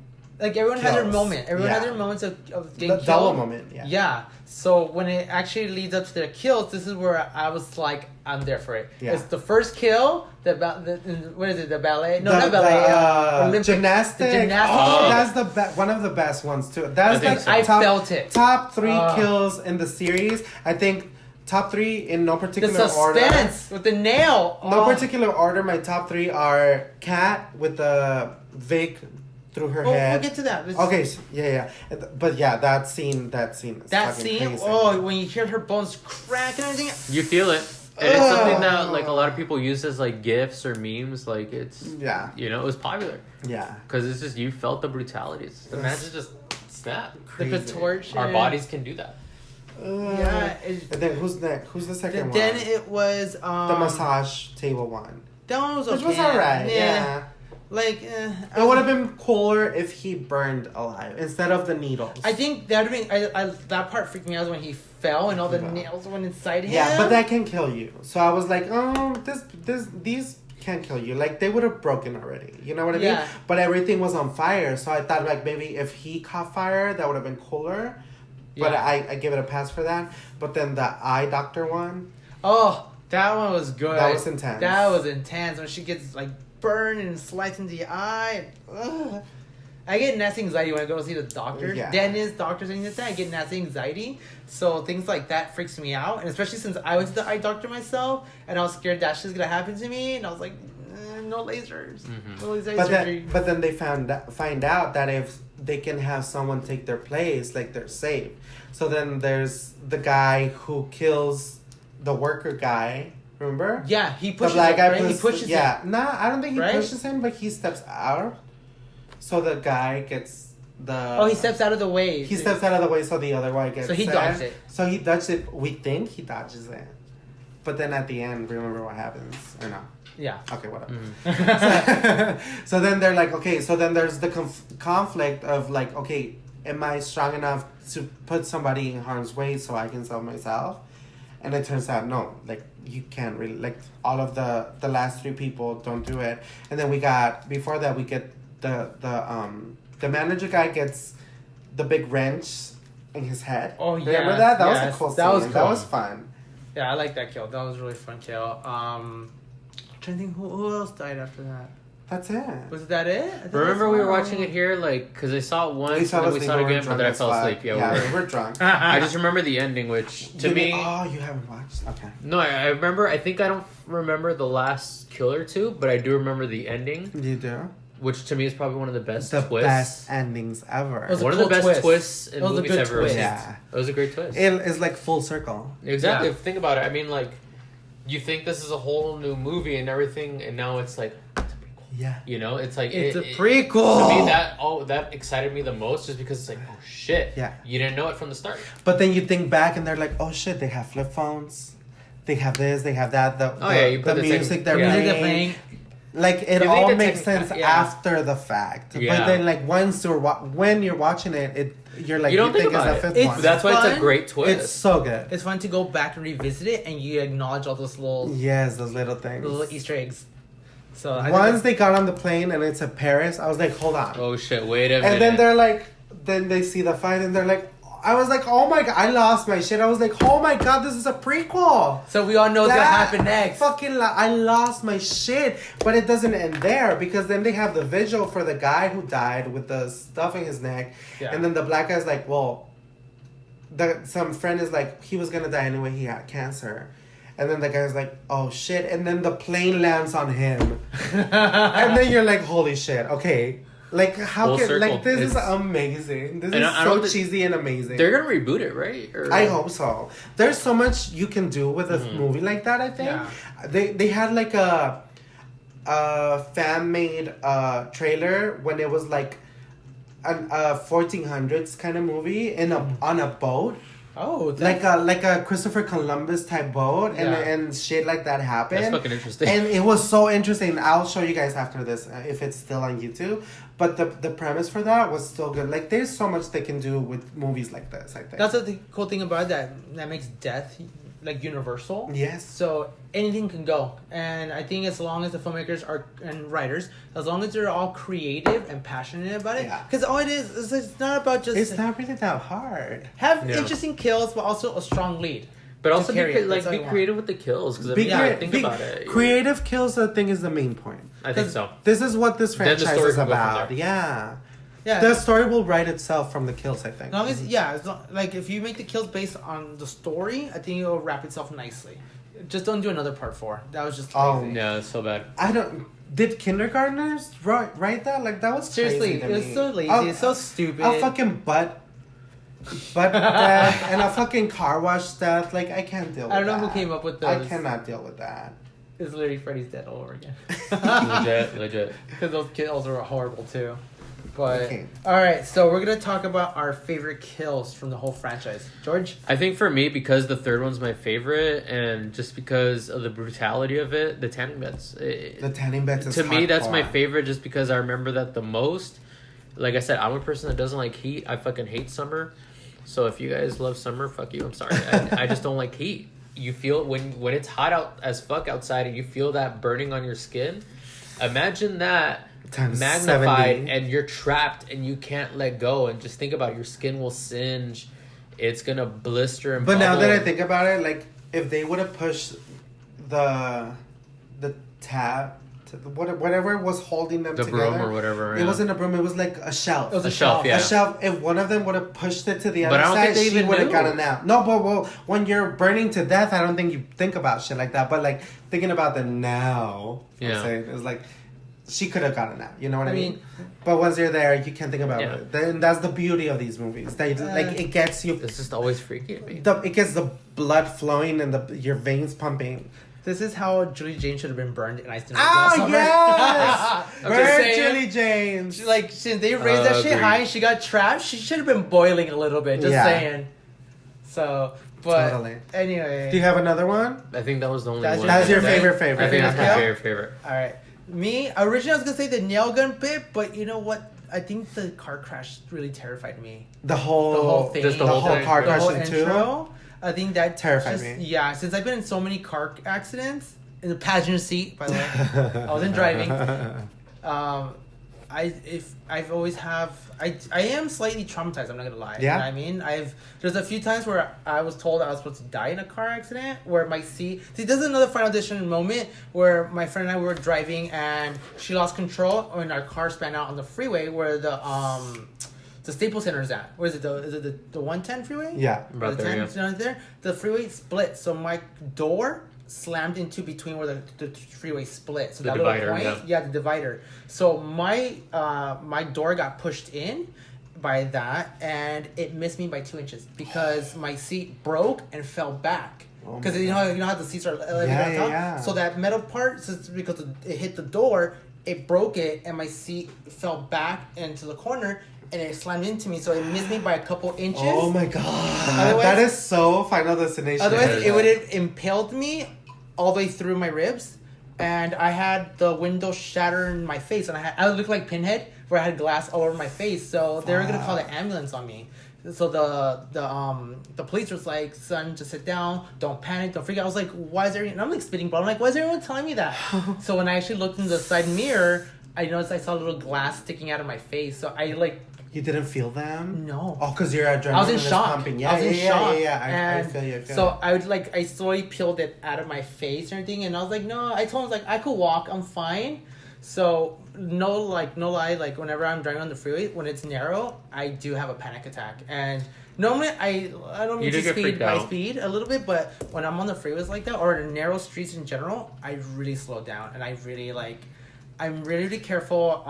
Like everyone had their moment. Everyone had their moments of getting killed. Double moment, Yeah. So when it actually leads up to their kills, this is where I was like, I'm there for it. Yeah. It's the first kill. What is it? The ballet? No, not ballet. Olympic gymnastics. The gymnastics. Oh, that's one of the best ones too. That's like I felt it. Top 3 kills in the series. I think top 3 in no particular order. The suspense order. with the nail. No particular order. My top 3 are Kat with the Vic through her head. We'll get to that. Okay, yeah. But yeah, that scene is that fucking scene, crazy. when you hear her bones crack and everything. You feel it. And it's something that like a lot of people use as like gifs or memes. Like it's it was popular. Yeah, because it's just you felt the brutalities. The man just snap. The contortion. Our bodies can do that. Yeah. And then who's next? Who's the second one? Then it was The massage table one. That one was okay. Which was alright, yeah. Like, It would have been cooler if he burned alive instead of the needles. I think that would have been. That part freaked me out when he fell and all the nails went inside him. Yeah, but that can kill you. So I was like, oh, these can't kill you. Like, they would have broken already. You know what I mean? Yeah. But everything was on fire. So I thought, like, maybe if he caught fire, that would have been cooler. But I give it a pass for that. But then the eye doctor one. Oh, that one was good. That was intense. That was intense. When she gets, like, burned and sliced into the eye. Ugh. I get nasty anxiety when I go see the doctor. Yeah. Dentist, doctors, anything like that. I get nasty anxiety. So things like that freaks me out. And especially since I went to the eye doctor myself. And I was scared that shit's going to happen to me. And I was like, no lasers. Mm-hmm. No laser surgery. But then they find out that if they can have someone take their place, like, they're safe. So then there's the guy who kills the worker guy. Remember? Yeah, he pushes the black him, guy right? He pushes yeah. him. Nah, I don't think he Right? pushes him, but he steps out. So the guy gets the... Oh, he steps out of the way. He steps out of the way so the other guy gets So he it. dodged it. So he dodged it. We think he dodges it. But then at the end, remember what happens? Or no? Yeah. Okay, whatever. Mm-hmm. So then they're like, okay, so then there's the conflict of like, okay, am I strong enough to put somebody in harm's way so I can save myself? And it turns out, no, like, you can't really, like, all of the last three people don't do it. And then before that, we get the manager guy gets the big wrench in his head. Oh, yeah. Remember that? That was Yes, a cool scene. that was cool. That was fun. Yeah, I like that kill. That was a really fun kill. I'm trying to think who else died after that. That's it. Was that it? I think Remember that's we were all. watching it here, like, because I saw it once, We saw and then we this saw it thing, again, but then I fell asleep. Yeah, we were drunk. I just remember the ending, which, to me... Oh, you haven't watched? Okay. No, I remember, I think I don't remember the last kill or two, but I do remember the ending, You do? which to me is probably one of the best The twists. best endings ever. It was a One of cool the best twist. twists in It was a movies good I've ever twist. seen. Yeah. It was a great twist. It's like full circle. Exactly. Yeah. Think about it. I mean, like, you think this is a whole new movie and everything, and now it's like, it's a prequel. Yeah. You know, it's like It's a to prequel. me, that excited me the most, just because it's like, oh shit, Yeah. you didn't know it from the start. But then you think back and they're like, oh shit, they have flip phones. They have this, they have that. You put the the music tech- they're yeah. Music they're playing. playing. Like, it You think all the makes technic- sense yeah. after the fact. Yeah. But then, like, when you're watching it, you're like, You don't think it's about a it. fifth It's one. That's why it's a fun. great twist. It's so good. It's fun to go back and revisit it, and you acknowledge all those little Yes, those little things. Easter eggs. So I think Once that's- they got on the plane and it's in Paris, I was like, hold on. Oh shit! Wait a minute. And then they're like, then they see the fight and they're like, I was like, oh my god, I lost my shit. I was like, oh my god, this is a prequel. so we all know what's gonna That happen next. I lost my shit. But it doesn't end there because then they have the vigil for the guy who died with the stuff in his neck. Yeah. And then the black guy's like, well, some friend is like, he was gonna die anyway, he had cancer. And then the guy's like, oh shit. And then the plane lands on him. And then you're like, holy shit, okay. Like, how Full can, circle. like, this is It's- amazing. This And is I so don't thi- cheesy and amazing. They're gonna reboot it, right? Or... I hope so. There's so much you can do with a movie like that, I think. Yeah. They had like a fan made trailer when it was like a 1400s kind of movie on a boat. Oh, that's, Like a Christopher Columbus type boat Yeah. and shit like that happened. That's fucking interesting. And it was so interesting. I'll show you guys after this if it's still on YouTube. But the premise for that was still good. Like, there's so much they can do with movies like this, I think. that's the cool thing about it, that makes death like universal. Yes. So anything can go, and I think as long as the filmmakers and writers, as long as they're all creative and passionate about it, Yeah. because all it is it's not about just It's not really that hard. have Yeah. interesting kills, but also a strong lead. But also to carry it. like That's all be you want. creative with the kills, because I mean, think about it. Creative kills, I think, is the main point. I think so. This is what this Then the franchise story is can go from about. there. Yeah. Yeah. The story will write itself from the kills, I think. As long as like if you make the kills based on the story, I think it'll wrap itself nicely. Just don't do another part 4. That was just Oh, lazy. Yeah, it's so bad. I don't. Did kindergartners write that? Like, that was Seriously, crazy to it was me. so lazy. It's so stupid. A fucking butt death and a fucking car wash death. Like, I can't deal with that. I don't know who came up with I those. cannot deal with that. It's literally Freddy's dead all over again. Legit. Because those kills are horrible too. But Okay. all right, so we're gonna talk about our favorite kills from the whole franchise. George, I think for me, because the third one's my favorite, and just because of the brutality of it, the tanning beds. The tanning beds is To me, that's my hardcore. favorite, just because I remember that the most. Like I said, I'm a person that doesn't like heat. I fucking hate summer. So if you guys love summer, fuck you. I'm sorry. I just don't like heat. You feel when it's hot out as fuck outside, and you feel that burning on your skin. Imagine that. Times Magnified 70. and you're trapped and you can't let go, and just think about it, your skin will singe, it's gonna blister and But now that I bubble. think about it, like if they would have pushed the tab, to whatever was holding them the together, broom or whatever, it yeah. wasn't a broom. It was like a shelf. It was a shelf, yeah. A shelf. If one of them would have pushed it to the But other I don't side, think they she even would have knew. gotten out. No, but well, when you're burning to death, I don't think you think about shit like that. But like thinking about the now, Yeah. I'm saying, it's like she could have gotten out. You know what I I mean? mean- But once you're there, you can't think about Yeah. it. Then that's the beauty of these movies. They like it gets you. It's just always freaky to me. It gets the blood flowing and your veins pumping. this is how Julie Jane should have been burned in Ice and Oh yes, I'm just Burn saying. Julie James. Like since they raised that shit Agreed. high, and she got trapped. She should have been boiling a little bit. Just Yeah. saying. So, but Totally. anyway. Do you have another one? I think that was the only That's one. your- That's your Right? favorite. I think that's my Yeah. favorite. All right. Me, originally I was gonna say the nail gun bit, but you know what? I think the car crash really terrified me. The whole thing. Just the the whole whole thing. car The whole crash too. intro. I think that Terrified just, me. Yeah, since I've been in so many car accidents in the passenger seat, by the way, I wasn't driving. I've always I am slightly traumatized. I'm not gonna lie. Yeah? You know what I mean, there's a few times where I was told I was supposed to die in a car accident where my seat. See, this is another Final Edition moment where my friend and I were driving and she lost control when our car span out on the freeway where the Staples Center is at. Where is it? Is it the 110 freeway? Yeah. Or Right the there, 10, yeah. you know, there. The freeway split, so my door slammed into between where the freeway split. So The that divider, little point, yeah, the divider. So my my door got pushed in by that, and it missed me by 2 inches because my seat broke and fell back. Oh Because my you God. know how the seats are elevated Yeah, on top. yeah. So that metal part, since because it hit the door, it broke it, and my seat fell back into the corner. And it slammed into me, so it missed me by a couple inches. Oh my god, Otherwise- that is so Final Destination. Otherwise, it would have impaled me all the way through my ribs, and I had the window shatter in my face, and I looked like Pinhead, where I had glass all over my face. So they were gonna call the ambulance on me. So the police was like, "Son, just sit down, don't panic, don't freak out." I was like, "Why is there?" And I'm like spitting blood. I'm like, "Why is everyone telling me that?" So when I actually looked in the side mirror, I noticed I saw a little glass sticking out of my face. So I like. You didn't feel them? No. Oh, because your adrenaline I was in is shock. pumping. Yeah, I was in yeah, shock. yeah, yeah. I And feel you. I feel so you. I would I slowly peeled it out of my face and everything, and I was like, no. I told him I could walk. I'm fine. So no lie. Like whenever I'm driving on the freeway, when it's narrow, I do have a panic attack. And normally I don't mean You do to get speed freaked by out. speed a little bit, but when I'm on the freeways like that or the narrow streets in general, I really slow down and I really I'm really careful.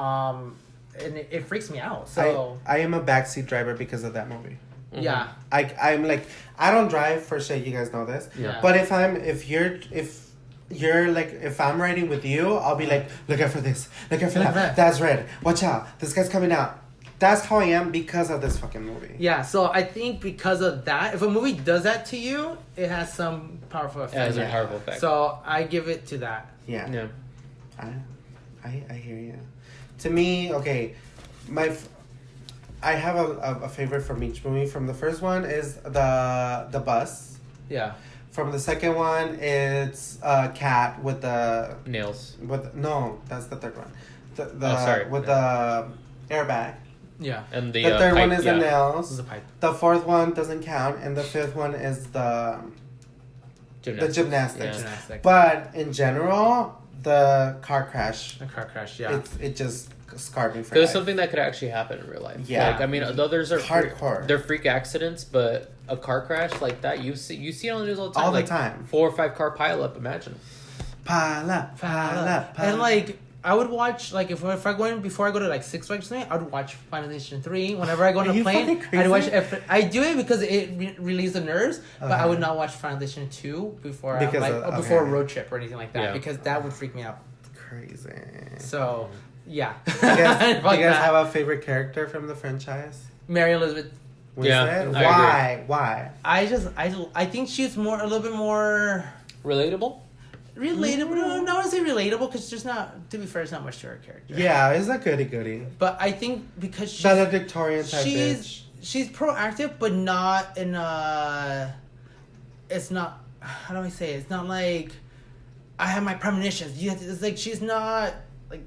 And it freaks me out. So I am a backseat driver because of that movie. yeah. I'm like, I don't drive for shit. You guys know this. Yeah. But if you're like, if I'm riding with you, I'll be like, look out for this, look out for Look that. at that. That's red. Watch out. This guy's coming out. That's how I am because of this fucking movie. Yeah, so I think because of that, if a movie does that to you, it has some powerful effect. Yeah, it's a powerful effect. So I give it to that. Yeah. Yeah. I hear you. To me, okay, I have a favorite from each movie. From the first one is the bus. Yeah. From the second one, it's Cat with the Nails. no, that's the third one. The sorry. with the airbag. Yeah. And The the third pipe, one is yeah. the This nails. is a pipe. The fourth one doesn't count, and the fifth one is the gymnastics. Yeah. Gymnastics. But in general, the car crash, A car crash, yeah. it just scarred me for There's life. something that could actually happen in real life. Yeah. Like, I mean, the others are Hardcore. They're freak accidents, but a car crash like that, you see it on the news all the time. All the like, time. 4 or 5 car pileup. Imagine. Pile up, pile up, pile And up. like I would watch if I go in before I go to like Six Flags or something, I would watch Final Destination 3. Whenever I go on Are a you plane, fucking I'd watch. crazy? I do it because it relieves the nerves, but I Okay. would not watch Final Destination 2 before Because before a okay. road trip or anything like that Yeah. because that would freak me out. Crazy. So, Yeah. Do you guys Fuck that. have a favorite character from the franchise? Mary Elizabeth. Was Yeah, it? I Why? I think she's a little bit more Relatable? relatable. No, I don't want to say relatable because there's not. To be fair, there's not much to her character. Yeah, it's a goody. But I think because she's Valedictorian type bitch. she's proactive, but not in a. It's not. How do I say it? It's not like I have my premonitions. It's like she's not like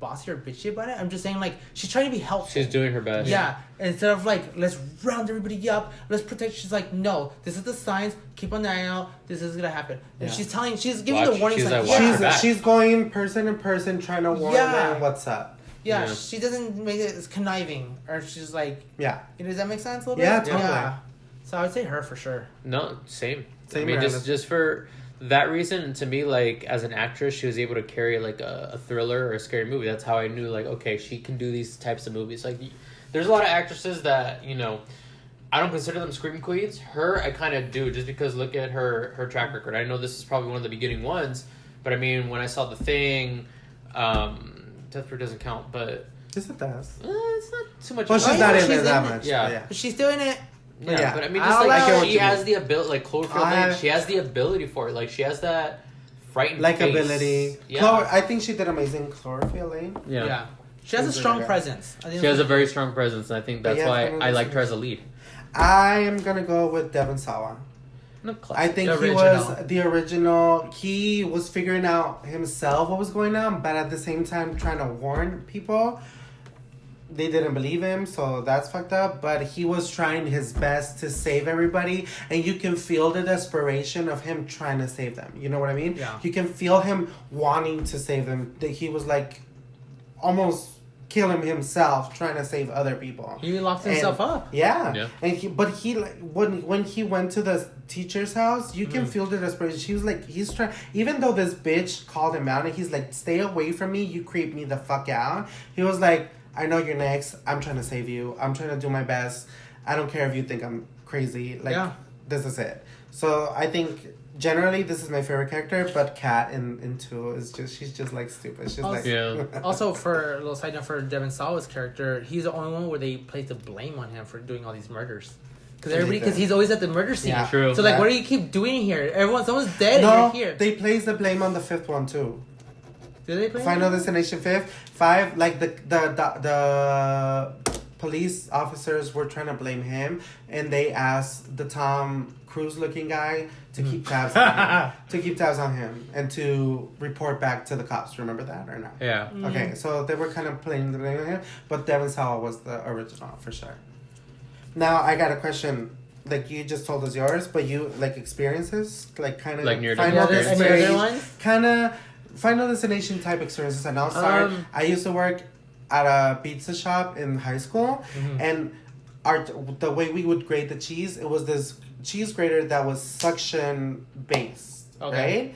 bossy or bitchy about it. I'm just saying like she's trying to be helpful. She's doing her best. Yeah, instead of like let's round everybody up, let's protect. She's like, no, this is the signs. Keep an eye out. This is gonna happen. And Yeah. she's giving the Watch. warning She's signs. like, watch your Yeah. back. She's going person to person trying to warn them what's up. Yeah, Yeah. she doesn't make it as conniving, or she's like, Yeah. does that make sense a little Yeah, bit? totally. Yeah. So I would say her for sure. No, same. Same I mean, around just for that reason, to me, like, as an actress, she was able to carry, like, a thriller or a scary movie. That's how I knew, like, okay, she can do these types of movies. Like, there's a lot of actresses that, you know, I don't consider them scream queens. Her, I kind of do, just because look at her track record. I know this is probably one of the beginning ones, but I mean, when I saw The Thing, Death Proof doesn't count, but Yes, it does. it's not too much. Well, of she's a- not in she's there that in it. much. Yeah. but yeah. But she's doing it. Yeah, Yeah. but I mean, I'll just allow like it. she has the ability, like Cloverfield Lane, she has the ability for it. Like she has that frightened Like face. ability. Yeah, I think she did amazing Chlorophyll Lane. yeah. She has a She's strong really good. presence. I think She has a very strong presence, and I think But that's yeah, why Final I liked her as a Destination. lead. I am gonna go with Devon Sawa. No, I classic. think The he original. was the original. He was figuring out himself what was going on, but at the same time trying to warn people. They didn't believe him, so that's fucked up. But he was trying his best to save everybody, and you can feel the desperation of him trying to save them. You know what I mean? Yeah. You can feel him wanting to save them. That he was like almost killing himself trying to save other people. He locked himself up. Yeah. Yeah. And he like when he went to the teacher's house, you Mm. can feel the desperation. She was like, he's trying, even though this bitch called him out and he's like, stay away from me, you creep me the fuck out. He was like, I know you're next. I'm trying to save you. I'm trying to do my best. I don't care if you think I'm crazy. Like, Yeah. this is it. So I think generally this is my favorite character, but Kat in 2 is just, she's just like stupid. She's like, Yeah. Also, for a little side note for Devon Sawa's character, he's the only one where they place the blame on him for doing all these murders. Because he's always at the murder scene. Yeah. True. So like, Yeah. what do you keep doing here? Someone's dead no, and you're here. they place the blame on the 5th one too. Do they play? Final Destination 5, like the police officers were trying to blame him, and they asked the Tom Cruise looking guy to keep tabs on him, and to report back to the cops. Remember that or not? Yeah. Okay, so they were kind of playing the blame on him, but Devon Sawa was the original for sure. Now I got a question. Like you just told us yours, but you like experiences, like kind of Like near Final death Any other Destination, ones? kind of Final Destination type experiences. And I'll start. I used to work at a pizza shop in high school, and the way we would grade the cheese, it was this cheese grater that was suction based, right?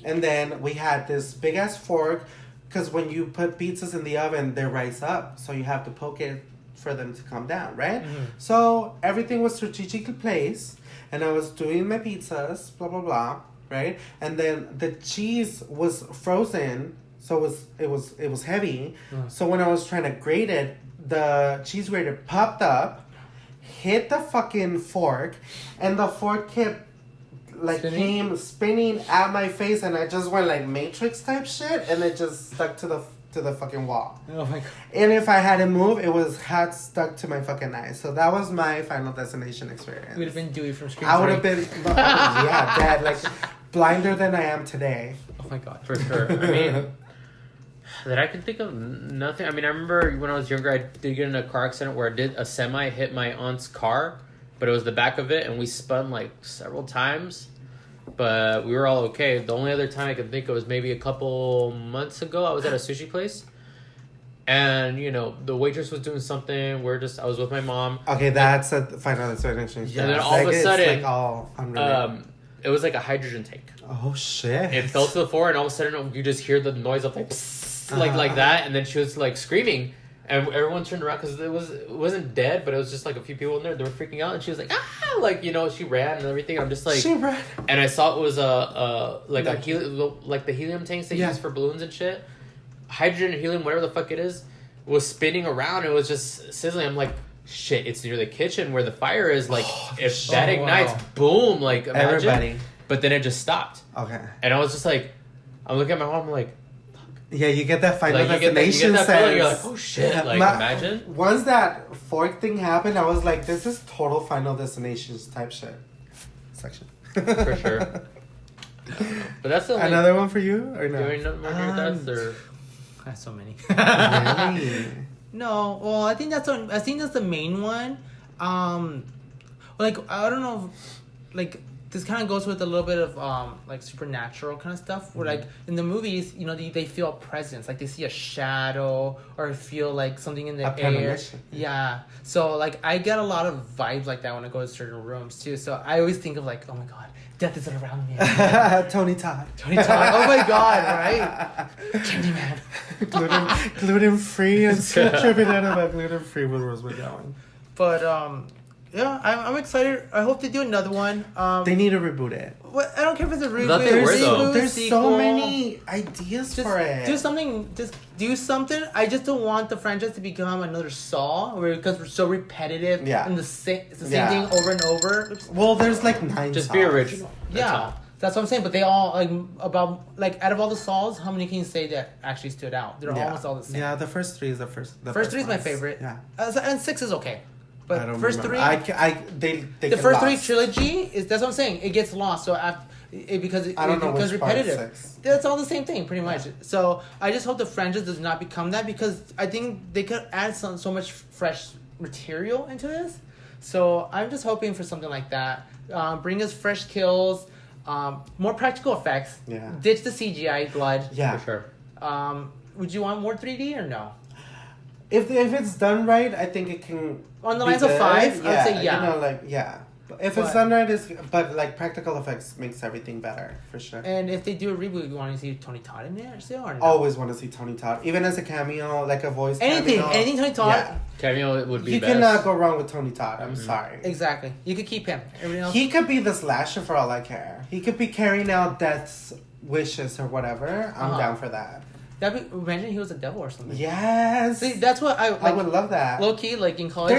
And then we had this big ass fork, because when you put pizzas in the oven, they rise up, so you have to poke it for them to come down, right? So everything was strategically placed, and I was doing my pizzas, blah blah blah, right? And then the cheese was frozen, so it was heavy. So when I was trying to grate it, the cheese grater popped up, hit the fucking fork, and the fork kept came spinning at my face, and I just went like Matrix type shit, and it just stuck to the fucking wall. Oh my god. And if I hadn't moved, it had stuck to my fucking eye. So that was my Final Destination experience. We'd have been Dewey from Scream I would 3. have been, yeah, dead, like blinder than I am today. Oh my god. For sure. I mean, that I can think of nothing. I mean, I remember when I was younger, I did get in a car accident where a semi hit my aunt's car, but it was the back of it, and we spun like several times, but we were all okay. The only other time I could think of was maybe a couple months ago. I was at a sushi place, and the waitress was doing something. I was with my mom. Okay, that's a Final Destination. And then all of a sudden, like all unrelated. it was like a hydrogen tank. Oh shit! It fell to the floor, and all of a sudden you just hear the noise of like, psst, like that, and then she was like screaming, and everyone turned around because it wasn't dead, but it was just like a few people in there. They were freaking out, and she was like, ah, like she ran and everything. I'm just like, She ran. and I saw it was the helium tanks they use for balloons and shit. hydrogen, helium, whatever the fuck it is, was spinning around. It was just sizzling. I'm like, shit, it's near the kitchen where the fire is. Like, if that ignites, boom, like, imagine. Everybody. But then it just stopped. Okay. And I was just like, I'm looking at my mom, I'm like, yeah, you get that Final like, you Destination get that feeling, you're sense. like, oh shit, like, imagine. Once that fork thing happened, I was like, this is total Final Destinations type shit. Section. For sure. But that's the only... Another one for you, or no? Do you know margaritas, or... I have so many. Really? No, well, I think that's the main one. Like, I don't know, like, this kind of goes with a little bit of like supernatural kind of stuff. Where like in the movies, you know, they feel a presence, like they see a shadow or feel like something in the air. Premonition. Yeah. So like I get a lot of vibes like that when I go to certain rooms too. So I always think of like, oh my god, death is around me. Tony Todd. Tony Todd. Oh my god, right? Candyman. gluten free and tripping out about gluten free with Rosemary Gowan. But yeah, I'm excited. I hope they do another one. They need to reboot it. I don't care if it's a reboot. thought they were, though. There's sequel. so many ideas Just for it. do something. Just do something. I just don't want the franchise to become another Saw, because we're so repetitive. Yeah. And it's the same thing over and over. Oops. Well, there's like 9 Just songs. be original. Yeah, that's what I'm saying. But they all out of all the Saws, how many can you say that actually stood out? They're almost all the same. Yeah, the first 3 is the first. The first 3 is my ones. favorite. Yeah. And 6 is okay. But I don't first remember. 3, they the get first 3 lost. trilogy is, that's what I'm saying. It gets lost. So after, because it I don't know becomes which part is repetitive. 6. That's all the same thing, pretty much. So I just hope the franchise does not become that, because I think they could add so much fresh material into this. So I'm just hoping for something like that. Bring us fresh kills, more practical effects. Yeah. Ditch the CGI blood. Yeah. For sure. Would you want more 3D or no? If it's done right, I think it can. On the be lines of good. 5, I would say yeah. You know, like yeah. If it's But- done right, but like practical effects makes everything better for sure. And if they do a reboot, you want to see Tony Todd in there still or no? Always want to see Tony Todd, even as a cameo, like a voice. Anything cameo. Tony Todd. Yeah. Cameo would be You best. cannot go wrong with Tony Todd. I'm sorry. Exactly. You could keep him. Everything else. He could be the slasher for all I care. He could be carrying out death's wishes or whatever. I'm down for that. Imagine he was a devil or something. Yes. See, that's what I like. I would love that. Low key, like in college.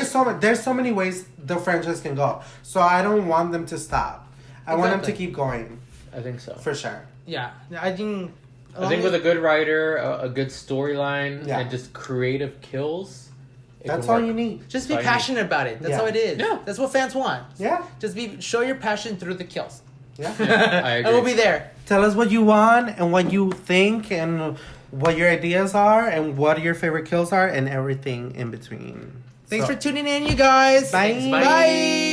There's so many ways the franchise can go. So I don't want them to stop. I want them to Exactly. keep going. I think so. For sure. Yeah, I think. I think with a good writer, a good storyline, Yeah. and just creative kills, it That's can all work. you need. Just be That's all you passionate about it. That's Yeah. how it is. Yeah. That's what fans want. Yeah. Just show your passion through the kills. Yeah. I And agree. we'll be there. Tell us what you want and what you think and what your ideas are and what your favorite kills are and everything in between. Thanks So- for tuning in, you guys. Bye. Thanks, bye. Bye.